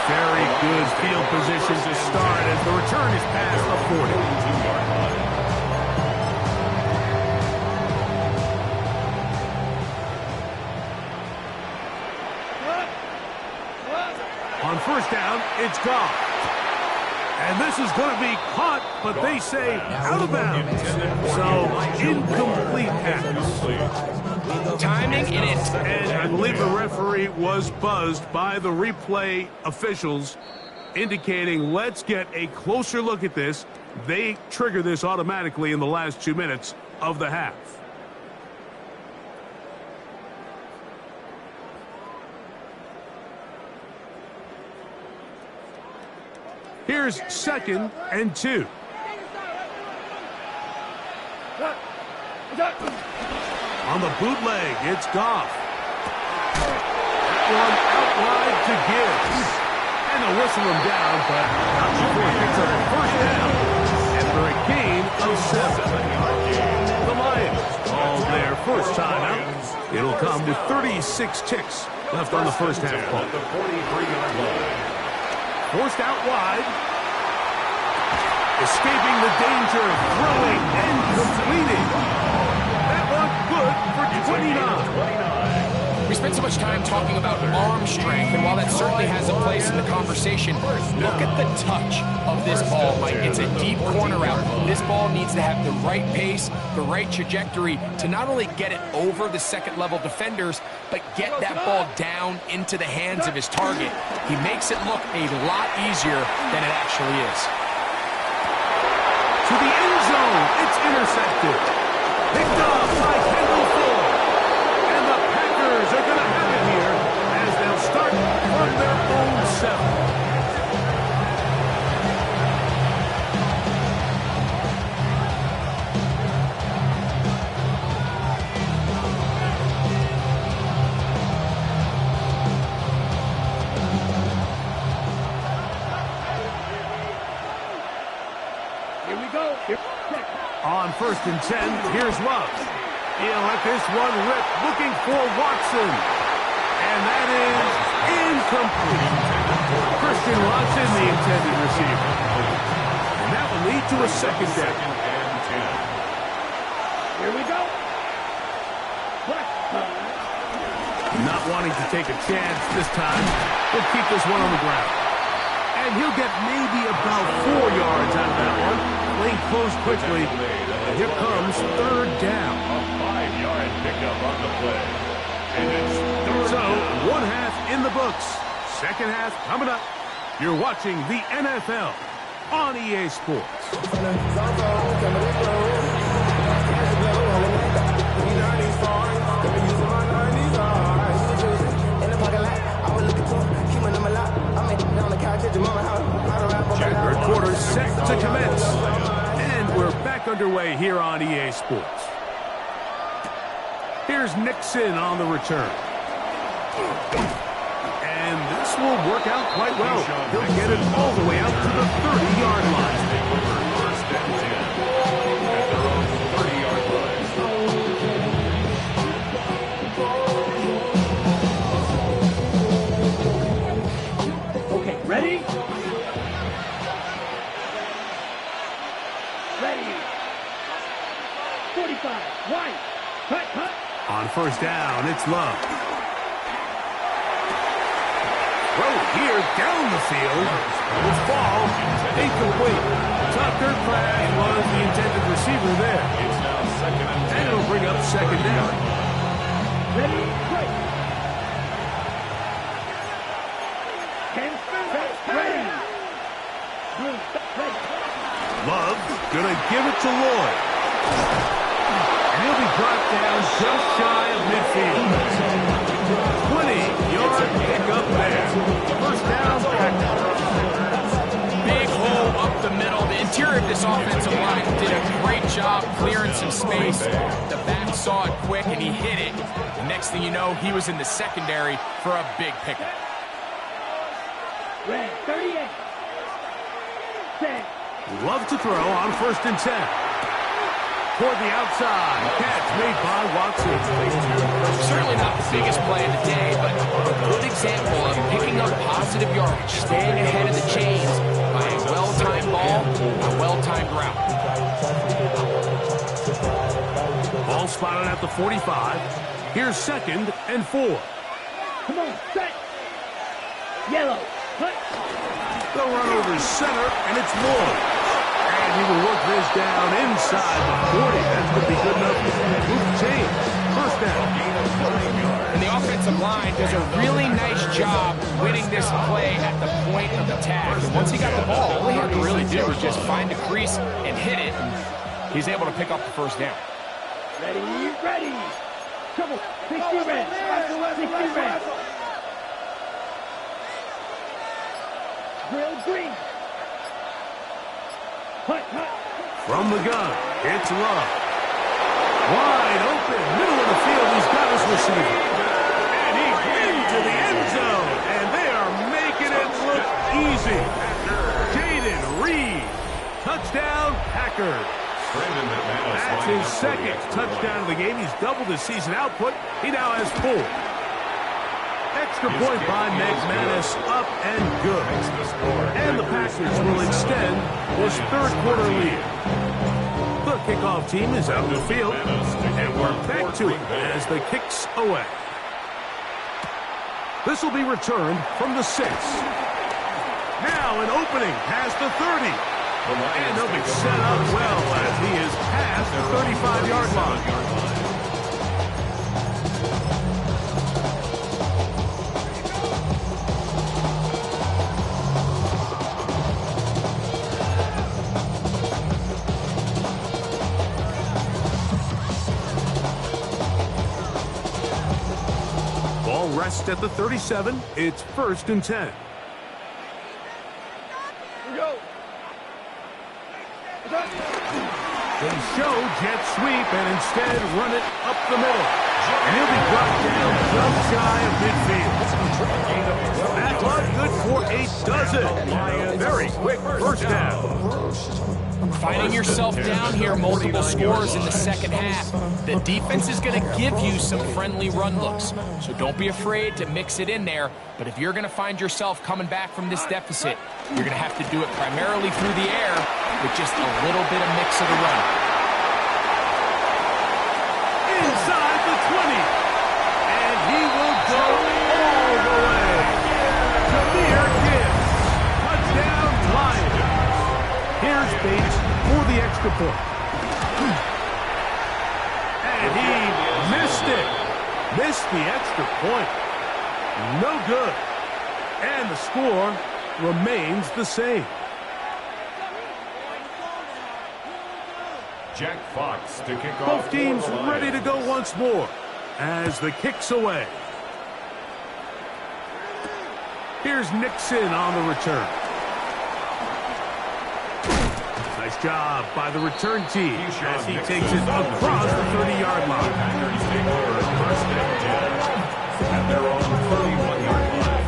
[SPEAKER 5] Very good field position to start as the return is past the 40. On first down, it's Goff. And this is going to be caught, but they say out of bounds. So, incomplete pass.
[SPEAKER 6] Timing in it.
[SPEAKER 5] And I believe the referee was buzzed by the replay officials, indicating let's get a closer look at this. They trigger this automatically in the last 2 minutes of the half. Here's 2nd and 2. On the bootleg, it's Goff. That one out wide to Gibbs. And they'll whistle him down, but not before he picks up a first down. And for a gain of 7. The Lions call their first timeout. It'll come with 36 ticks left on the first half clock. Forced out wide. Escaping the danger, throwing and completing. That one good for 29.
[SPEAKER 6] We spent so much time talking about arm strength, and while that certainly has a place in the conversation, look at the touch of this ball, Mike. It's a deep corner out. This ball needs to have the right pace, the right trajectory to not only get it over the second-level defenders, but get that ball down into the hands of his target. He makes it look a lot easier than it actually is.
[SPEAKER 5] To the end zone, it's intercepted. Picked off by Kendall Fuller. And the Packers are going to have it here as they'll start from their own 7. On 1st and 10, here's Love. He'll let this one rip, looking for Watson. And that is incomplete. Christian Watson, the intended receiver. And that will lead to a second down.
[SPEAKER 2] Here we go.
[SPEAKER 5] Not wanting to take a chance this time, he'll keep this one on the ground. And he'll get maybe about 4 yards out of that one. Lane closed quickly. And here comes 3rd down.
[SPEAKER 4] A 5-yard pickup on the play. And it's
[SPEAKER 5] So, 1 half in the books. Second half coming up. You're watching the NFL on EA Sports. Third quarter set to commence. And we're back underway here on EA Sports. Here's Nixon on the return. And this will work out quite well. He'll get it all the way out to the 30-yard line.
[SPEAKER 4] First and 10 at their own 30-yard line.
[SPEAKER 2] Okay, ready? Ready. 45, wide. Cut, cut.
[SPEAKER 5] On 1st down, it's Love. Throw here down the field. It's ball incomplete. Tucker Craft was the intended receiver there.
[SPEAKER 4] It's now 2nd and 10.
[SPEAKER 5] And it'll bring up 2nd down.
[SPEAKER 2] Ready, break. 10, ready. Blue, ready.
[SPEAKER 5] Love gonna give it to Lloyd. And he'll be brought down just shy of midfield. 20-yard pickup there. 1st down, Packers.
[SPEAKER 6] Big hole up the middle. The interior of this offensive line did a great job clearing some space. The back saw it quick, and he hit it. The next thing you know, he was in the secondary for a big pickup.
[SPEAKER 2] Red, 38. 10.
[SPEAKER 5] Love to throw on 1st and 10. Toward the outside. Catch made by Watson.
[SPEAKER 6] Certainly not the biggest play of the day, but a good example of picking up positive yardage, staying ahead of the chains by a well-timed ball, a well-timed route.
[SPEAKER 5] Ball spotted at the 45. Here's 2nd and 4.
[SPEAKER 2] Come on, set. Yellow, cut.
[SPEAKER 5] They'll run over center, and it's Lloyd. And he will work this down inside the 40. That's going to be good enough to move the chains. 1st down.
[SPEAKER 6] And the offensive line does a really nice job winning this play at the point of attack. And once he got the ball, all he had to really do was just find the crease and hit it. And he's able to pick up the 1st down.
[SPEAKER 2] Ready, ready. Come on, 60 red. 60 red. Grill green. Hut, hut.
[SPEAKER 5] From the gun, it's Love. Wide open, middle of the field, he's got his receiver. And he's into the end zone, and they are making it look easy. Jaden Reed Touchdown, Packers. That's his second touchdown of the game. He's doubled his season output. He now has 4. Extra point by McManus, up and good. And the Packers will extend this third quarter lead. The kickoff team is out in the field, and we're back to it as the kick's away. This will be returned from the 6. Now an opening past the 30. And they'll be set up well as he is past the 35-yard line. Ball rests at the 37. It's 1st and 10. They show jet sweep and instead run it up the middle. And he'll be brought down just shy of midfield. That was good for a dozen. Very quick first down.
[SPEAKER 6] Finding yourself down here, multiple scores in the second half. The defense is going to give you some friendly run looks. So don't be afraid to mix it in there. But if you're going to find yourself coming back from this deficit, you're going to have to do it primarily through the air with just a little bit of mix of the run.
[SPEAKER 5] Inside the 20. And he will go all the way. Jahmyr Gibbs. Touchdown, Lions. Here's Bates for the extra point. And he missed it. Missed the extra point. No good. And the score remains the same.
[SPEAKER 4] Jack Fox to kick off.
[SPEAKER 5] Both teams ready to go once more as the kick's away. Here's Nixon on the return. Nice job by the return team as he takes it across the 30-yard line.
[SPEAKER 4] Packers take over 1st and 10 at their own 31-yard line.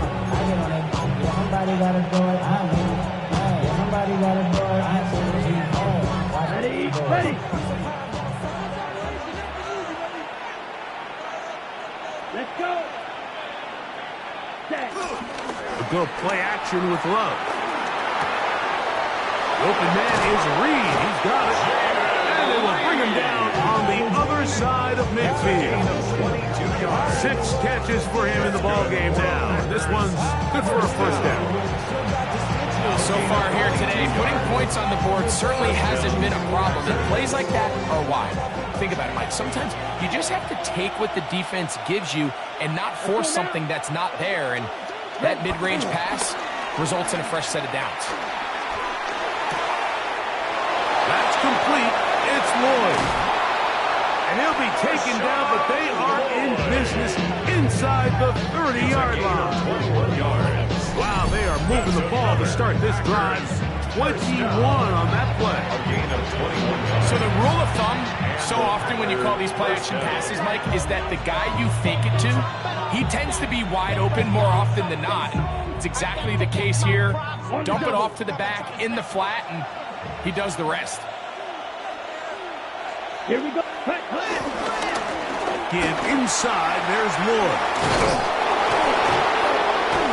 [SPEAKER 2] Somebody got to do it. Somebody got to do it. Ready. Let's go.
[SPEAKER 5] A good play action with Love. The open man is Reed. He's got it. And they will bring him down on the other side of midfield. 6 catches for him in the ballgame now. This one's good for a first down.
[SPEAKER 6] So far here today, putting points on the board certainly hasn't been a problem. And plays like that are wide. Think about it, Mike. Sometimes you just have to take what the defense gives you and not force something that's not there. And that mid-range pass results in a fresh set of downs.
[SPEAKER 5] That's complete. It's Lloyd. And he'll be taken down, but they are in business inside the 30-yard line.
[SPEAKER 4] 21 yards.
[SPEAKER 5] Wow, they are moving the ball to start this drive. 21 on that play.
[SPEAKER 6] So the rule of thumb, so often when you call these play-action passes, Mike, is that the guy you fake it to, he tends to be wide open more often than not. And it's exactly the case here. Dump it off to the back in the flat, and he does the rest.
[SPEAKER 2] Here we go.
[SPEAKER 5] Give inside. There's Lloyd.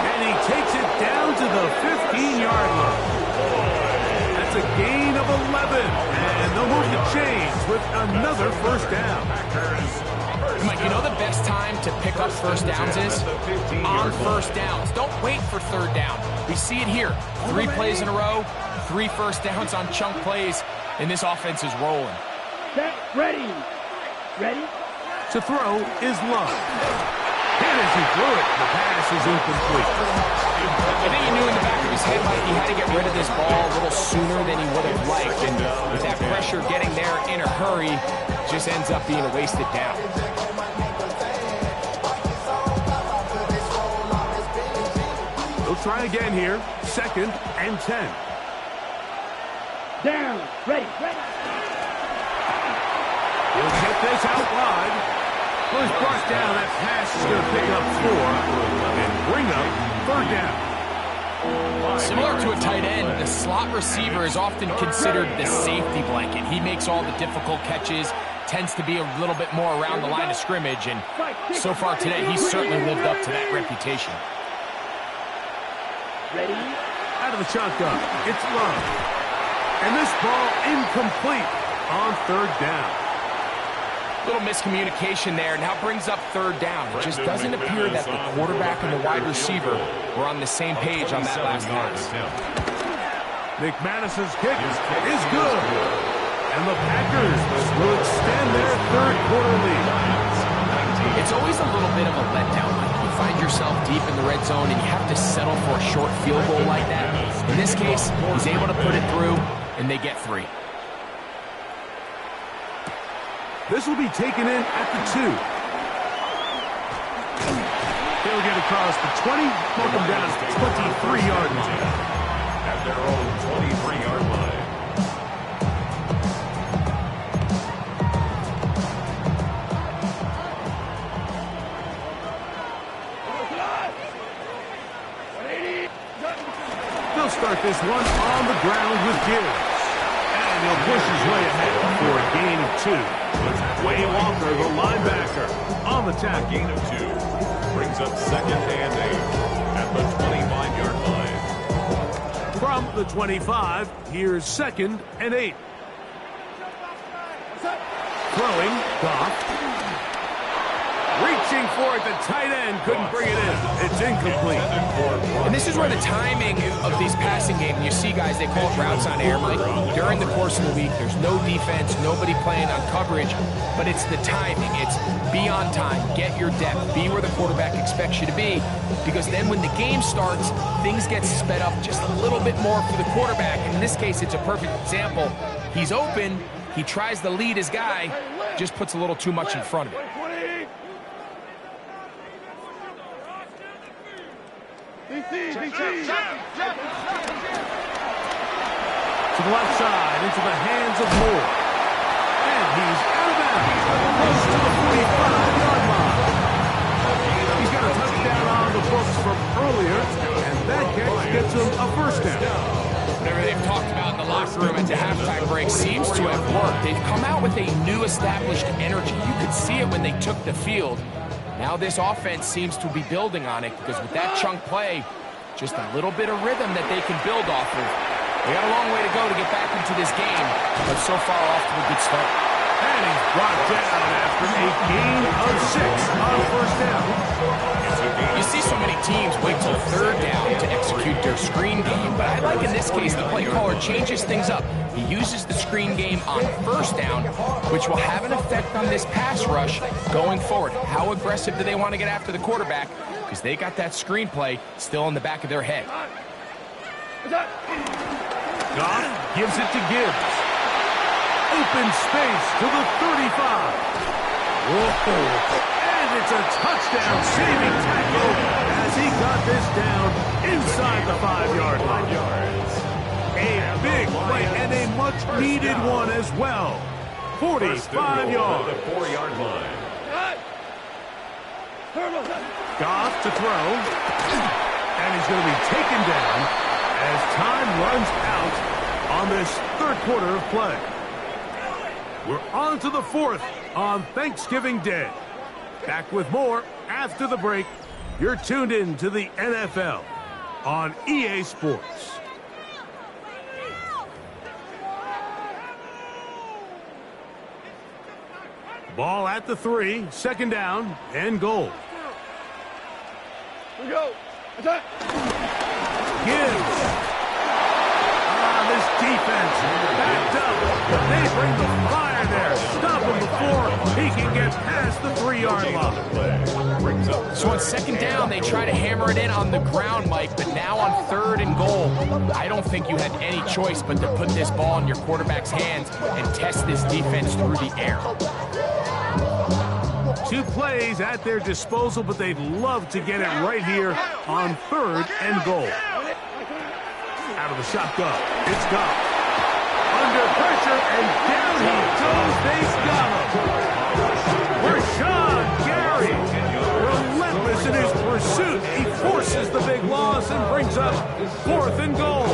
[SPEAKER 5] And he takes it down to the 15-yard line. That's a gain of 11. And they'll move the chains with another first down.
[SPEAKER 6] Mike, you know the best time to pick up first downs is on first downs. Don't wait for third down. We see it here. 3 plays in a row, 3 first downs on chunk plays, and this offense is rolling.
[SPEAKER 2] Set, ready. Ready?
[SPEAKER 5] To throw is Love. And as he threw it, the pass is incomplete.
[SPEAKER 6] I think he knew in the back of his head, Mike, he had to get rid of this ball a little sooner than he would have liked. And with that pressure getting there in a hurry, just ends up being a wasted down.
[SPEAKER 5] They'll try again here. 2nd and 10.
[SPEAKER 2] Down. Ready.
[SPEAKER 5] He'll get this out wide. First brought down, that pass is going to pick up 4 and bring up 3rd down.
[SPEAKER 6] Similar to a tight end, the slot receiver is often considered the safety blanket. He makes all the difficult catches, tends to be a little bit more around the line of scrimmage, and so far today, he's certainly lived up to that reputation.
[SPEAKER 2] Ready?
[SPEAKER 5] Out of the shotgun, it's Love. And this ball incomplete on third down.
[SPEAKER 6] Little miscommunication there. Now brings up third down. It just doesn't appear that the quarterback and the wide receiver were on the same page on that last pass.
[SPEAKER 5] McManus's kick is good. And the Packers will extend their third quarter lead.
[SPEAKER 6] It's always a little bit of a letdown. You find yourself deep in the red zone and you have to settle for a short field goal like that. In this case, he's able to put it through, and they get 3.
[SPEAKER 5] This will be taken in at the 2. He'll get across the 20, mark him down at the 23-yard line.
[SPEAKER 4] At their own 23-yard line.
[SPEAKER 5] They'll start this one on the ground with Gibbs. And he'll push his way ahead for a gain of 2. Way Walker, the linebacker, on the tackle.
[SPEAKER 4] Gain of 2. Brings up 2nd and 8 at the 25-yard line.
[SPEAKER 5] From the 25, here's 2nd and 8. Throwing, Goff. Reaching for it, the tight end couldn't bring it in. It's incomplete.
[SPEAKER 6] And this is where the timing of these passing games, you see guys, they call it routes on air, Mike. During the course of the week, there's no defense, nobody playing on coverage, but it's the timing. It's be on time, get your depth, be where the quarterback expects you to be, because then when the game starts, things get sped up just a little bit more for the quarterback. And in this case, it's a perfect example. He's open, he tries to lead his guy, just puts a little too much in front of him.
[SPEAKER 5] To the left side, into the hands of Moore. And he's out of bounds, close to the 45-yard line. He's got a touchdown on the books from earlier, and that catch gets him a first down.
[SPEAKER 6] Whatever they've talked about in the locker room at the halftime break seems to have worked. They've come out with a new established energy. You could see it when they took the field. Now this offense seems to be building on it, because with that chunk play, just a little bit of rhythm that they can build off of. They got a long way to go to get back into this game, but so far off to a good start.
[SPEAKER 5] And he's brought down after a gain of 6 on first down.
[SPEAKER 6] You see so many teams wait till third down to execute their screen game, but I like in this case the play caller changes things up. He uses the screen game on first down, which will have an effect on this pass rush going forward. How aggressive do they want to get after the quarterback? Because they got that screenplay still in the back of their head.
[SPEAKER 5] Goff gives it to Gibbs. Open space to the 35. Whoa. And it's a touchdown-saving tackle as he got this down inside the 5-yard line. A big play and a much-needed one as well. 45 yards.
[SPEAKER 4] The 4-yard line.
[SPEAKER 5] Goff to throw. And he's going to be taken down as time runs out on this third quarter of play. We're on to the 4th on Thanksgiving Day. Back with more after the break. You're tuned in to the NFL on EA Sports. Ball at the 3, 2nd down and goal.
[SPEAKER 2] We go. Attack.
[SPEAKER 5] Gibbs. This defense backed up. They bring the fire there. Stop him before he can get past the 3-yard line.
[SPEAKER 6] So on 2nd down, they try to hammer it in on the ground, Mike, but now on 3rd and goal, I don't think you had any choice but to put this ball in your quarterback's hands and test this defense through the air.
[SPEAKER 5] 2 plays at their disposal, but they'd love to get it right here on 3rd and goal. Out of the shotgun, it's Goff. Under pressure, and down he goes. They've got him. Rashan Gary, relentless in his pursuit. He forces the big loss, pass and brings up 4th and goal.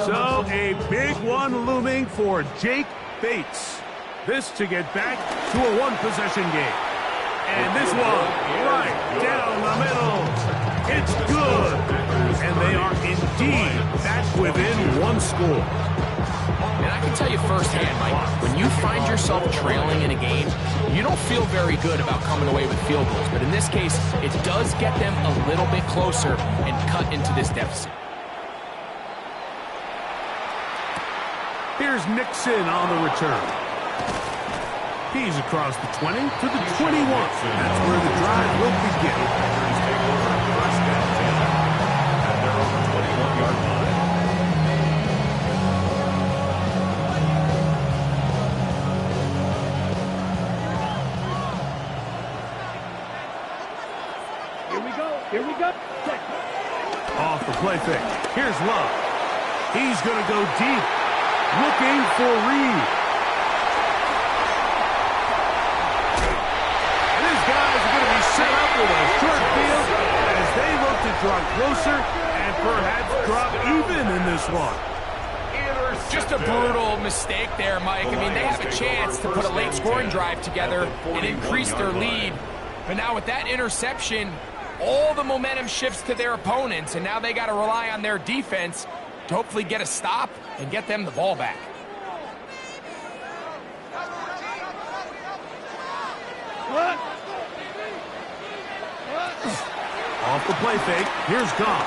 [SPEAKER 5] So a big one looming for Jake Bates. This to get back to a one-possession game. And this one right down the middle. It's good. And they are indeed back within one score.
[SPEAKER 6] And I can tell you firsthand, Mike, when you find yourself trailing in a game, you don't feel very good about coming away with field goals. But in this case, it does get them a little bit closer and cut into this deficit.
[SPEAKER 5] Here's Nixon on the return. He's across the 20 to the 21. That's where the drive will begin.
[SPEAKER 4] Take over first and 10 at their own 21-yard line.
[SPEAKER 2] Here we go.
[SPEAKER 5] Off the play fake. Here's Love. He's going to go deep, looking for Reed. And these guys are going to be set up with a short field as they look to draw closer and perhaps drop even in this one.
[SPEAKER 6] Just a brutal mistake there, Mike. I mean, they have a chance to put a late scoring drive together and increase their lead. But now with that interception, all the momentum shifts to their opponents, and now they got to rely on their defense to hopefully get a stop and get them the ball back.
[SPEAKER 5] Off the play fake, here's Goff.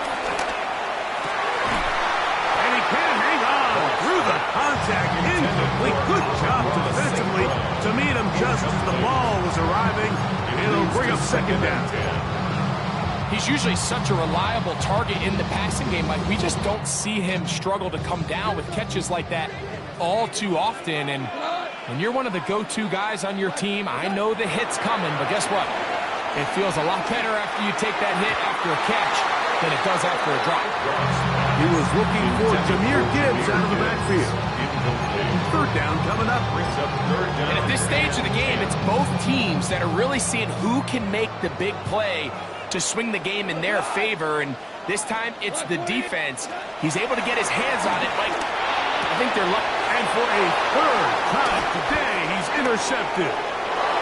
[SPEAKER 5] And he can hang on through the contact. Incomplete. Good job defensively to meet him just as the ball was arriving. It'll bring up 2nd down.
[SPEAKER 6] He's usually such a reliable target in the passing game. Like, we just don't see him struggle to come down with catches like that all too often. And when you're one of the go-to guys on your team, I know the hit's coming, but guess what? It feels a lot better after you take that hit after a catch than it does after a drop.
[SPEAKER 5] He was looking for Jahmyr Gibbs out of the backfield. 3rd down coming up.
[SPEAKER 6] And at this stage of the game, it's both teams that are really seeing who can make the big play to swing the game in their favor, and this time it's the defense. He's able to get his hands on it. Like, I think they're lucky.
[SPEAKER 5] And for a 3rd time today, he's intercepted.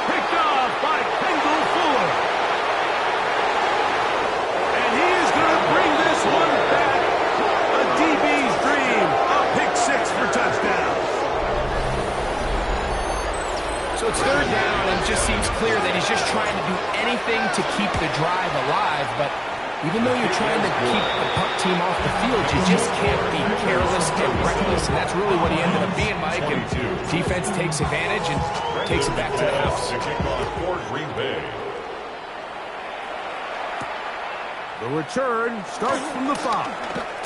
[SPEAKER 5] Picked off by Kendall Fuller. And he is going to bring this one back. A DB's dream. A pick 6 for touchdown.
[SPEAKER 6] So it's 3rd down, and it just seems clear that he's just trying to do anything to keep the drive alive. But even though you're trying to keep the punt team off the field, you just can't be careless and reckless. And that's really what he ended up being, Mike. And defense takes advantage and takes it back to the house.
[SPEAKER 5] The return starts from the 5.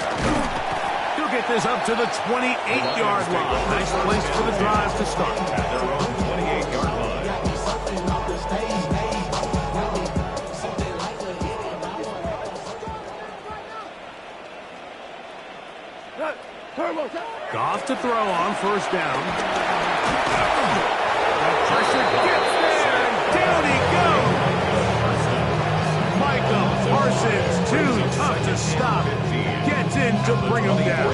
[SPEAKER 5] He'll get this up to the 28-yard line. Nice place for the drive to start.
[SPEAKER 4] At their own 28-yard line.
[SPEAKER 5] Goff to throw on 1st down. The pressure gets there, and down he goes. Micah Parsons, too tough to stop. Gets in to bring him down.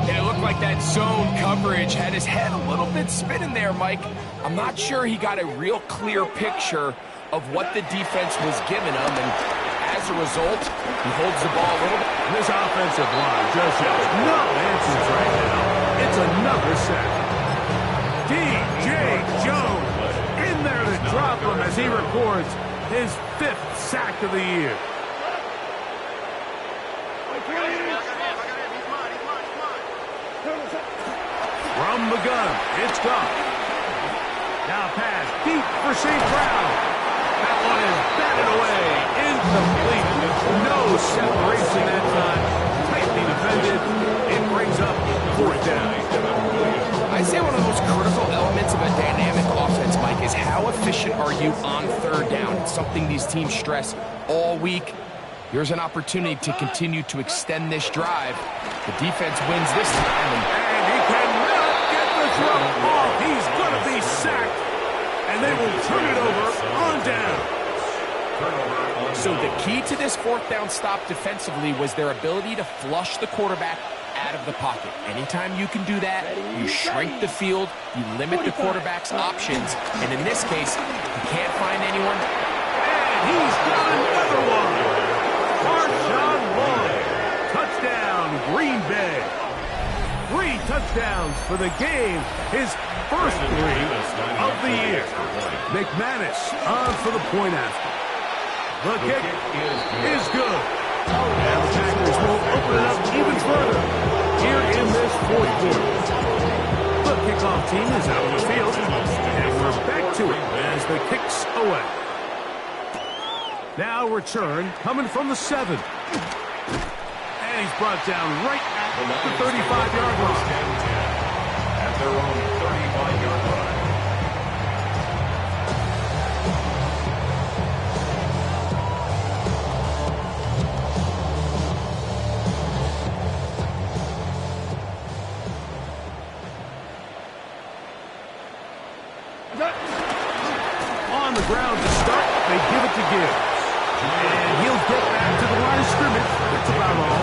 [SPEAKER 6] And it looked like that zone coverage had his head a little bit spinning there, Mike. I'm not sure he got a real clear picture of what the defense was giving him, and as a result, he holds the ball a little bit.
[SPEAKER 5] This offensive line just has no answers right now. It's another sack. DJ Jones in there to drop him as he records his 5th sack of the year. From the gun, it's Goff. Now pass deep for St. Brown. That one is batted away. Incomplete. No separation that time. Tightly defended. It brings up 4th down.
[SPEAKER 6] I'd say one of the most critical elements of a dynamic offense, Mike, is how efficient are you on 3rd down? It's something these teams stress all week. Here's an opportunity to continue to extend this drive. The defense wins this time.
[SPEAKER 5] And he cannot get the throw off. He's going to be turn it over on down.
[SPEAKER 6] So the key to this fourth down stop defensively was their ability to flush the quarterback out of the pocket. Anytime you can do that, you shrink the field, you limit the quarterback's options, and in this case, you can't find anyone.
[SPEAKER 5] And he's got another one. Marshawn Lloyd. Touchdown, Green Bay. 3 touchdowns for the game. His first 3 of the year. McManus on for the point after. The kick is good. And the Packers will open it up even further here in this fourth quarter. The kickoff team is out on the field, and we're back to it as the kick's away. Now return coming from the 7. And he's brought down right at the 35-yard line.
[SPEAKER 4] At their own 35-yard line.
[SPEAKER 5] On the ground to start, they give it to Gibbs. And he'll get back to the line of scrimmage. That's about all.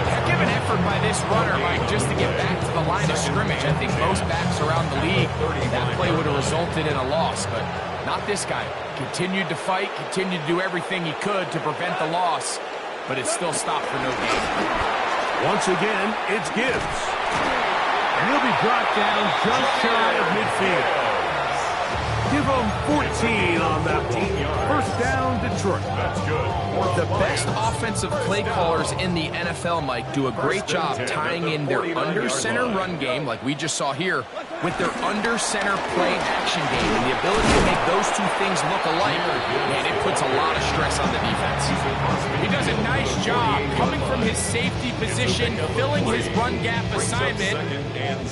[SPEAKER 6] Heck of an effort by this runner, Mike, just to get back to the line of scrimmage. I think most backs around the league, that play would have resulted in a loss, but not this guy. Continued to fight, continued to do everything he could to prevent the loss, but it still stopped for no gain.
[SPEAKER 5] Once again, it's Gibbs. And he'll be brought down just shy of midfield. Give him 14 on that one. First down, Detroit.
[SPEAKER 4] That's good.
[SPEAKER 6] The best offensive play callers in the NFL, Mike, do a great job tying in their under-center run game, like we just saw here, with their under-center play action game. And the ability to make those two things look alike, man, it puts a lot of stress on the defense. He does a nice job coming from his safety position, filling his run gap assignment,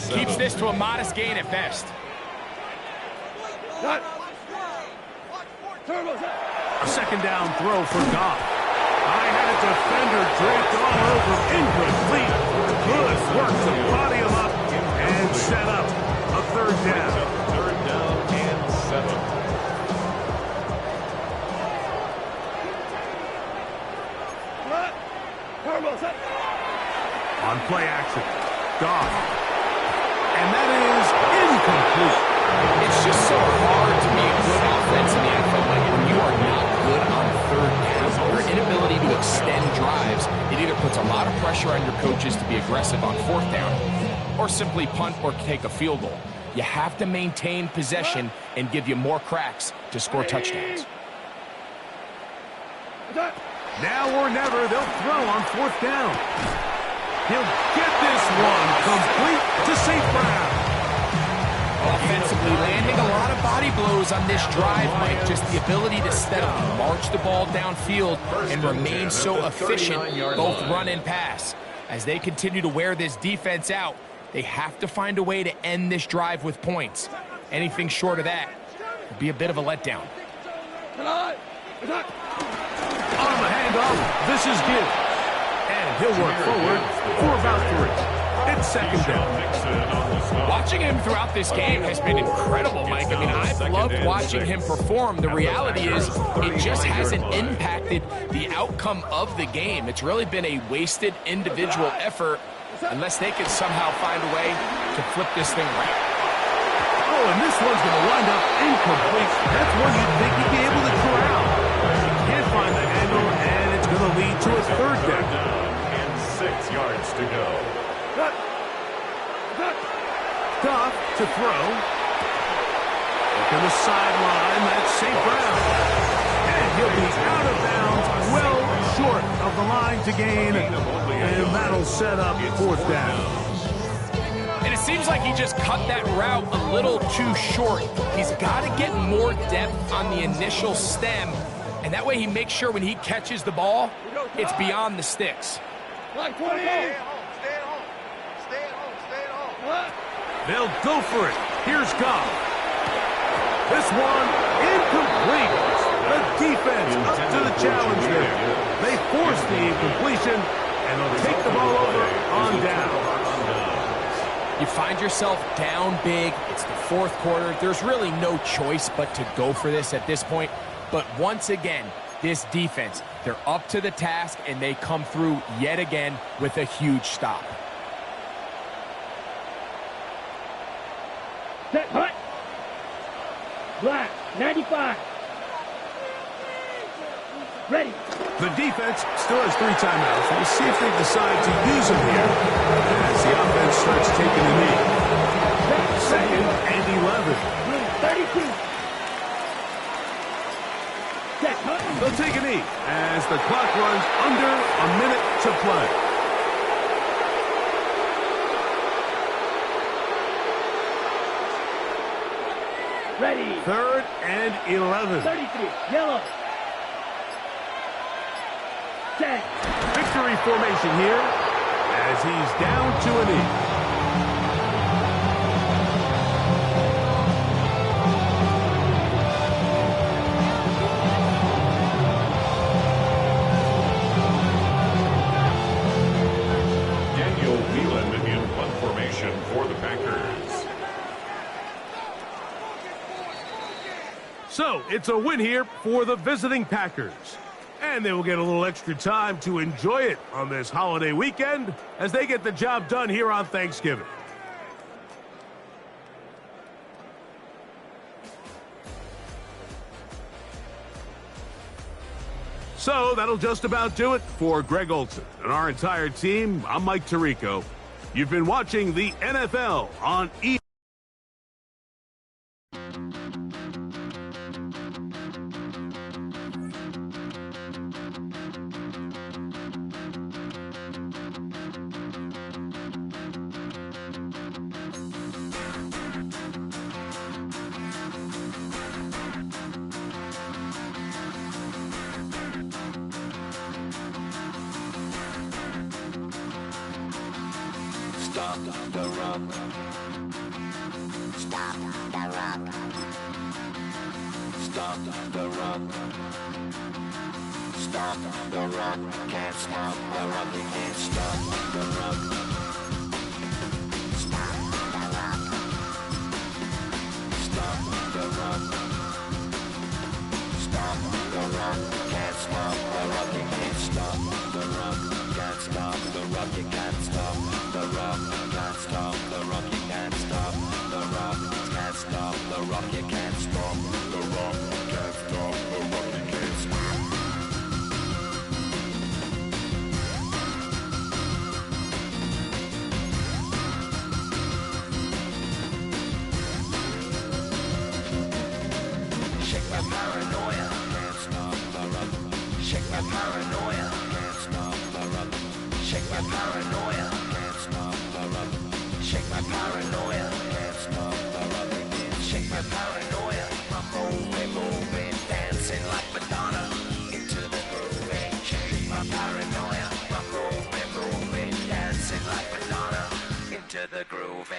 [SPEAKER 6] keeps this to a modest gain at best.
[SPEAKER 5] A second down throw for Goff. I had a defender draped all over, incomplete. Good work to body him up and set up a third down.
[SPEAKER 4] Third down and 7.
[SPEAKER 5] On play action, Goff. And that is incomplete.
[SPEAKER 6] It's just so hard to be a good offense in the NFL when you are not good on third down. Your inability to extend drives, it either puts a lot of pressure on your coaches to be aggressive on fourth down or simply punt or take a field goal. You have to maintain possession and give you more cracks to score touchdowns.
[SPEAKER 5] Now or never, they'll throw on fourth down. He'll get this one complete to St. Brown.
[SPEAKER 6] Offensively, landing a lot of body blows on this drive, Mike. Just the ability to steadily march the ball downfield and remain so efficient, both run and pass. As they continue to wear this defense out, they have to find a way to end this drive with points. Anything short of that would be a bit of a letdown.
[SPEAKER 5] On the handoff, this is Gibbs. And he'll work forward for about 3. It's second down.
[SPEAKER 6] Watching him throughout this game has been incredible, Mike. I mean, I've loved watching him perform. The reality is it just hasn't impacted the outcome of the game. It's really been a wasted individual effort unless they can somehow find a way to flip this thing around.
[SPEAKER 5] Oh, and this one's going to wind up incomplete. That's one you'd think he'd be able to corral. He can't find the handle, and it's going to lead to a third down.
[SPEAKER 4] And 6 yards to go.
[SPEAKER 5] Goff to throw. To the sideline, that's St. Brown. And he'll be out of bounds, well short of the line to gain. And that'll set up fourth down.
[SPEAKER 6] And it seems like he just cut that route a little too short. He's got to get more depth on the initial stem. And that way he makes sure when he catches the ball, it's beyond the sticks.
[SPEAKER 5] They'll go for it. Here's Goff. This one incomplete. The defense up to the challenge there. They force the incompletion, and they'll take the ball over on down.
[SPEAKER 6] You find yourself down big. It's the fourth quarter. There's really no choice but to go for this at this point. But once again, this defense, they're up to the task, and they come through yet again with a huge stop.
[SPEAKER 2] Set, hut. Black, 95. Ready.
[SPEAKER 5] The defense still has 3 timeouts. We'll see if they decide to use them here as the offense starts taking the knee. Second and 11.
[SPEAKER 2] 32. Set, hut.
[SPEAKER 5] They'll take a knee as the clock runs under a minute to play.
[SPEAKER 2] Ready.
[SPEAKER 5] Third and 11.
[SPEAKER 2] 33. Yellow. Set.
[SPEAKER 5] Victory formation here as he's down to a knee.
[SPEAKER 4] Daniel Whelan in punt formation for the Packers.
[SPEAKER 5] So, it's a win here for the visiting Packers. And they will get a little extra time to enjoy it on this holiday weekend as they get the job done here on Thanksgiving. So, that'll just about do it for Greg Olsen and our entire team. I'm Mike Tirico. You've been watching the NFL on E!
[SPEAKER 8] Stop the run. Stop the run. Stop the run. Stop the run. Can't stop the run. You can't stop the run. Stop the run. Stop the run. Stop the run. Can't stop the run. You can't stop the run. Can't stop the run. You can't stop the run. Can't stop the run. You can't stop the run. Can't stop the run. You can't stop the run. Can't stop the run. You can't stop. Shake my paranoia. Can't stop the run. Shake my paranoia. Can't stop the run. Shake my paranoia. Can't stop the run. Shake my paranoia. Can't stop the run. Shake my paranoia. I'm moving, dancing like Madonna into the groove. Shake my paranoia. I'm moving, dancing like Madonna into the groove.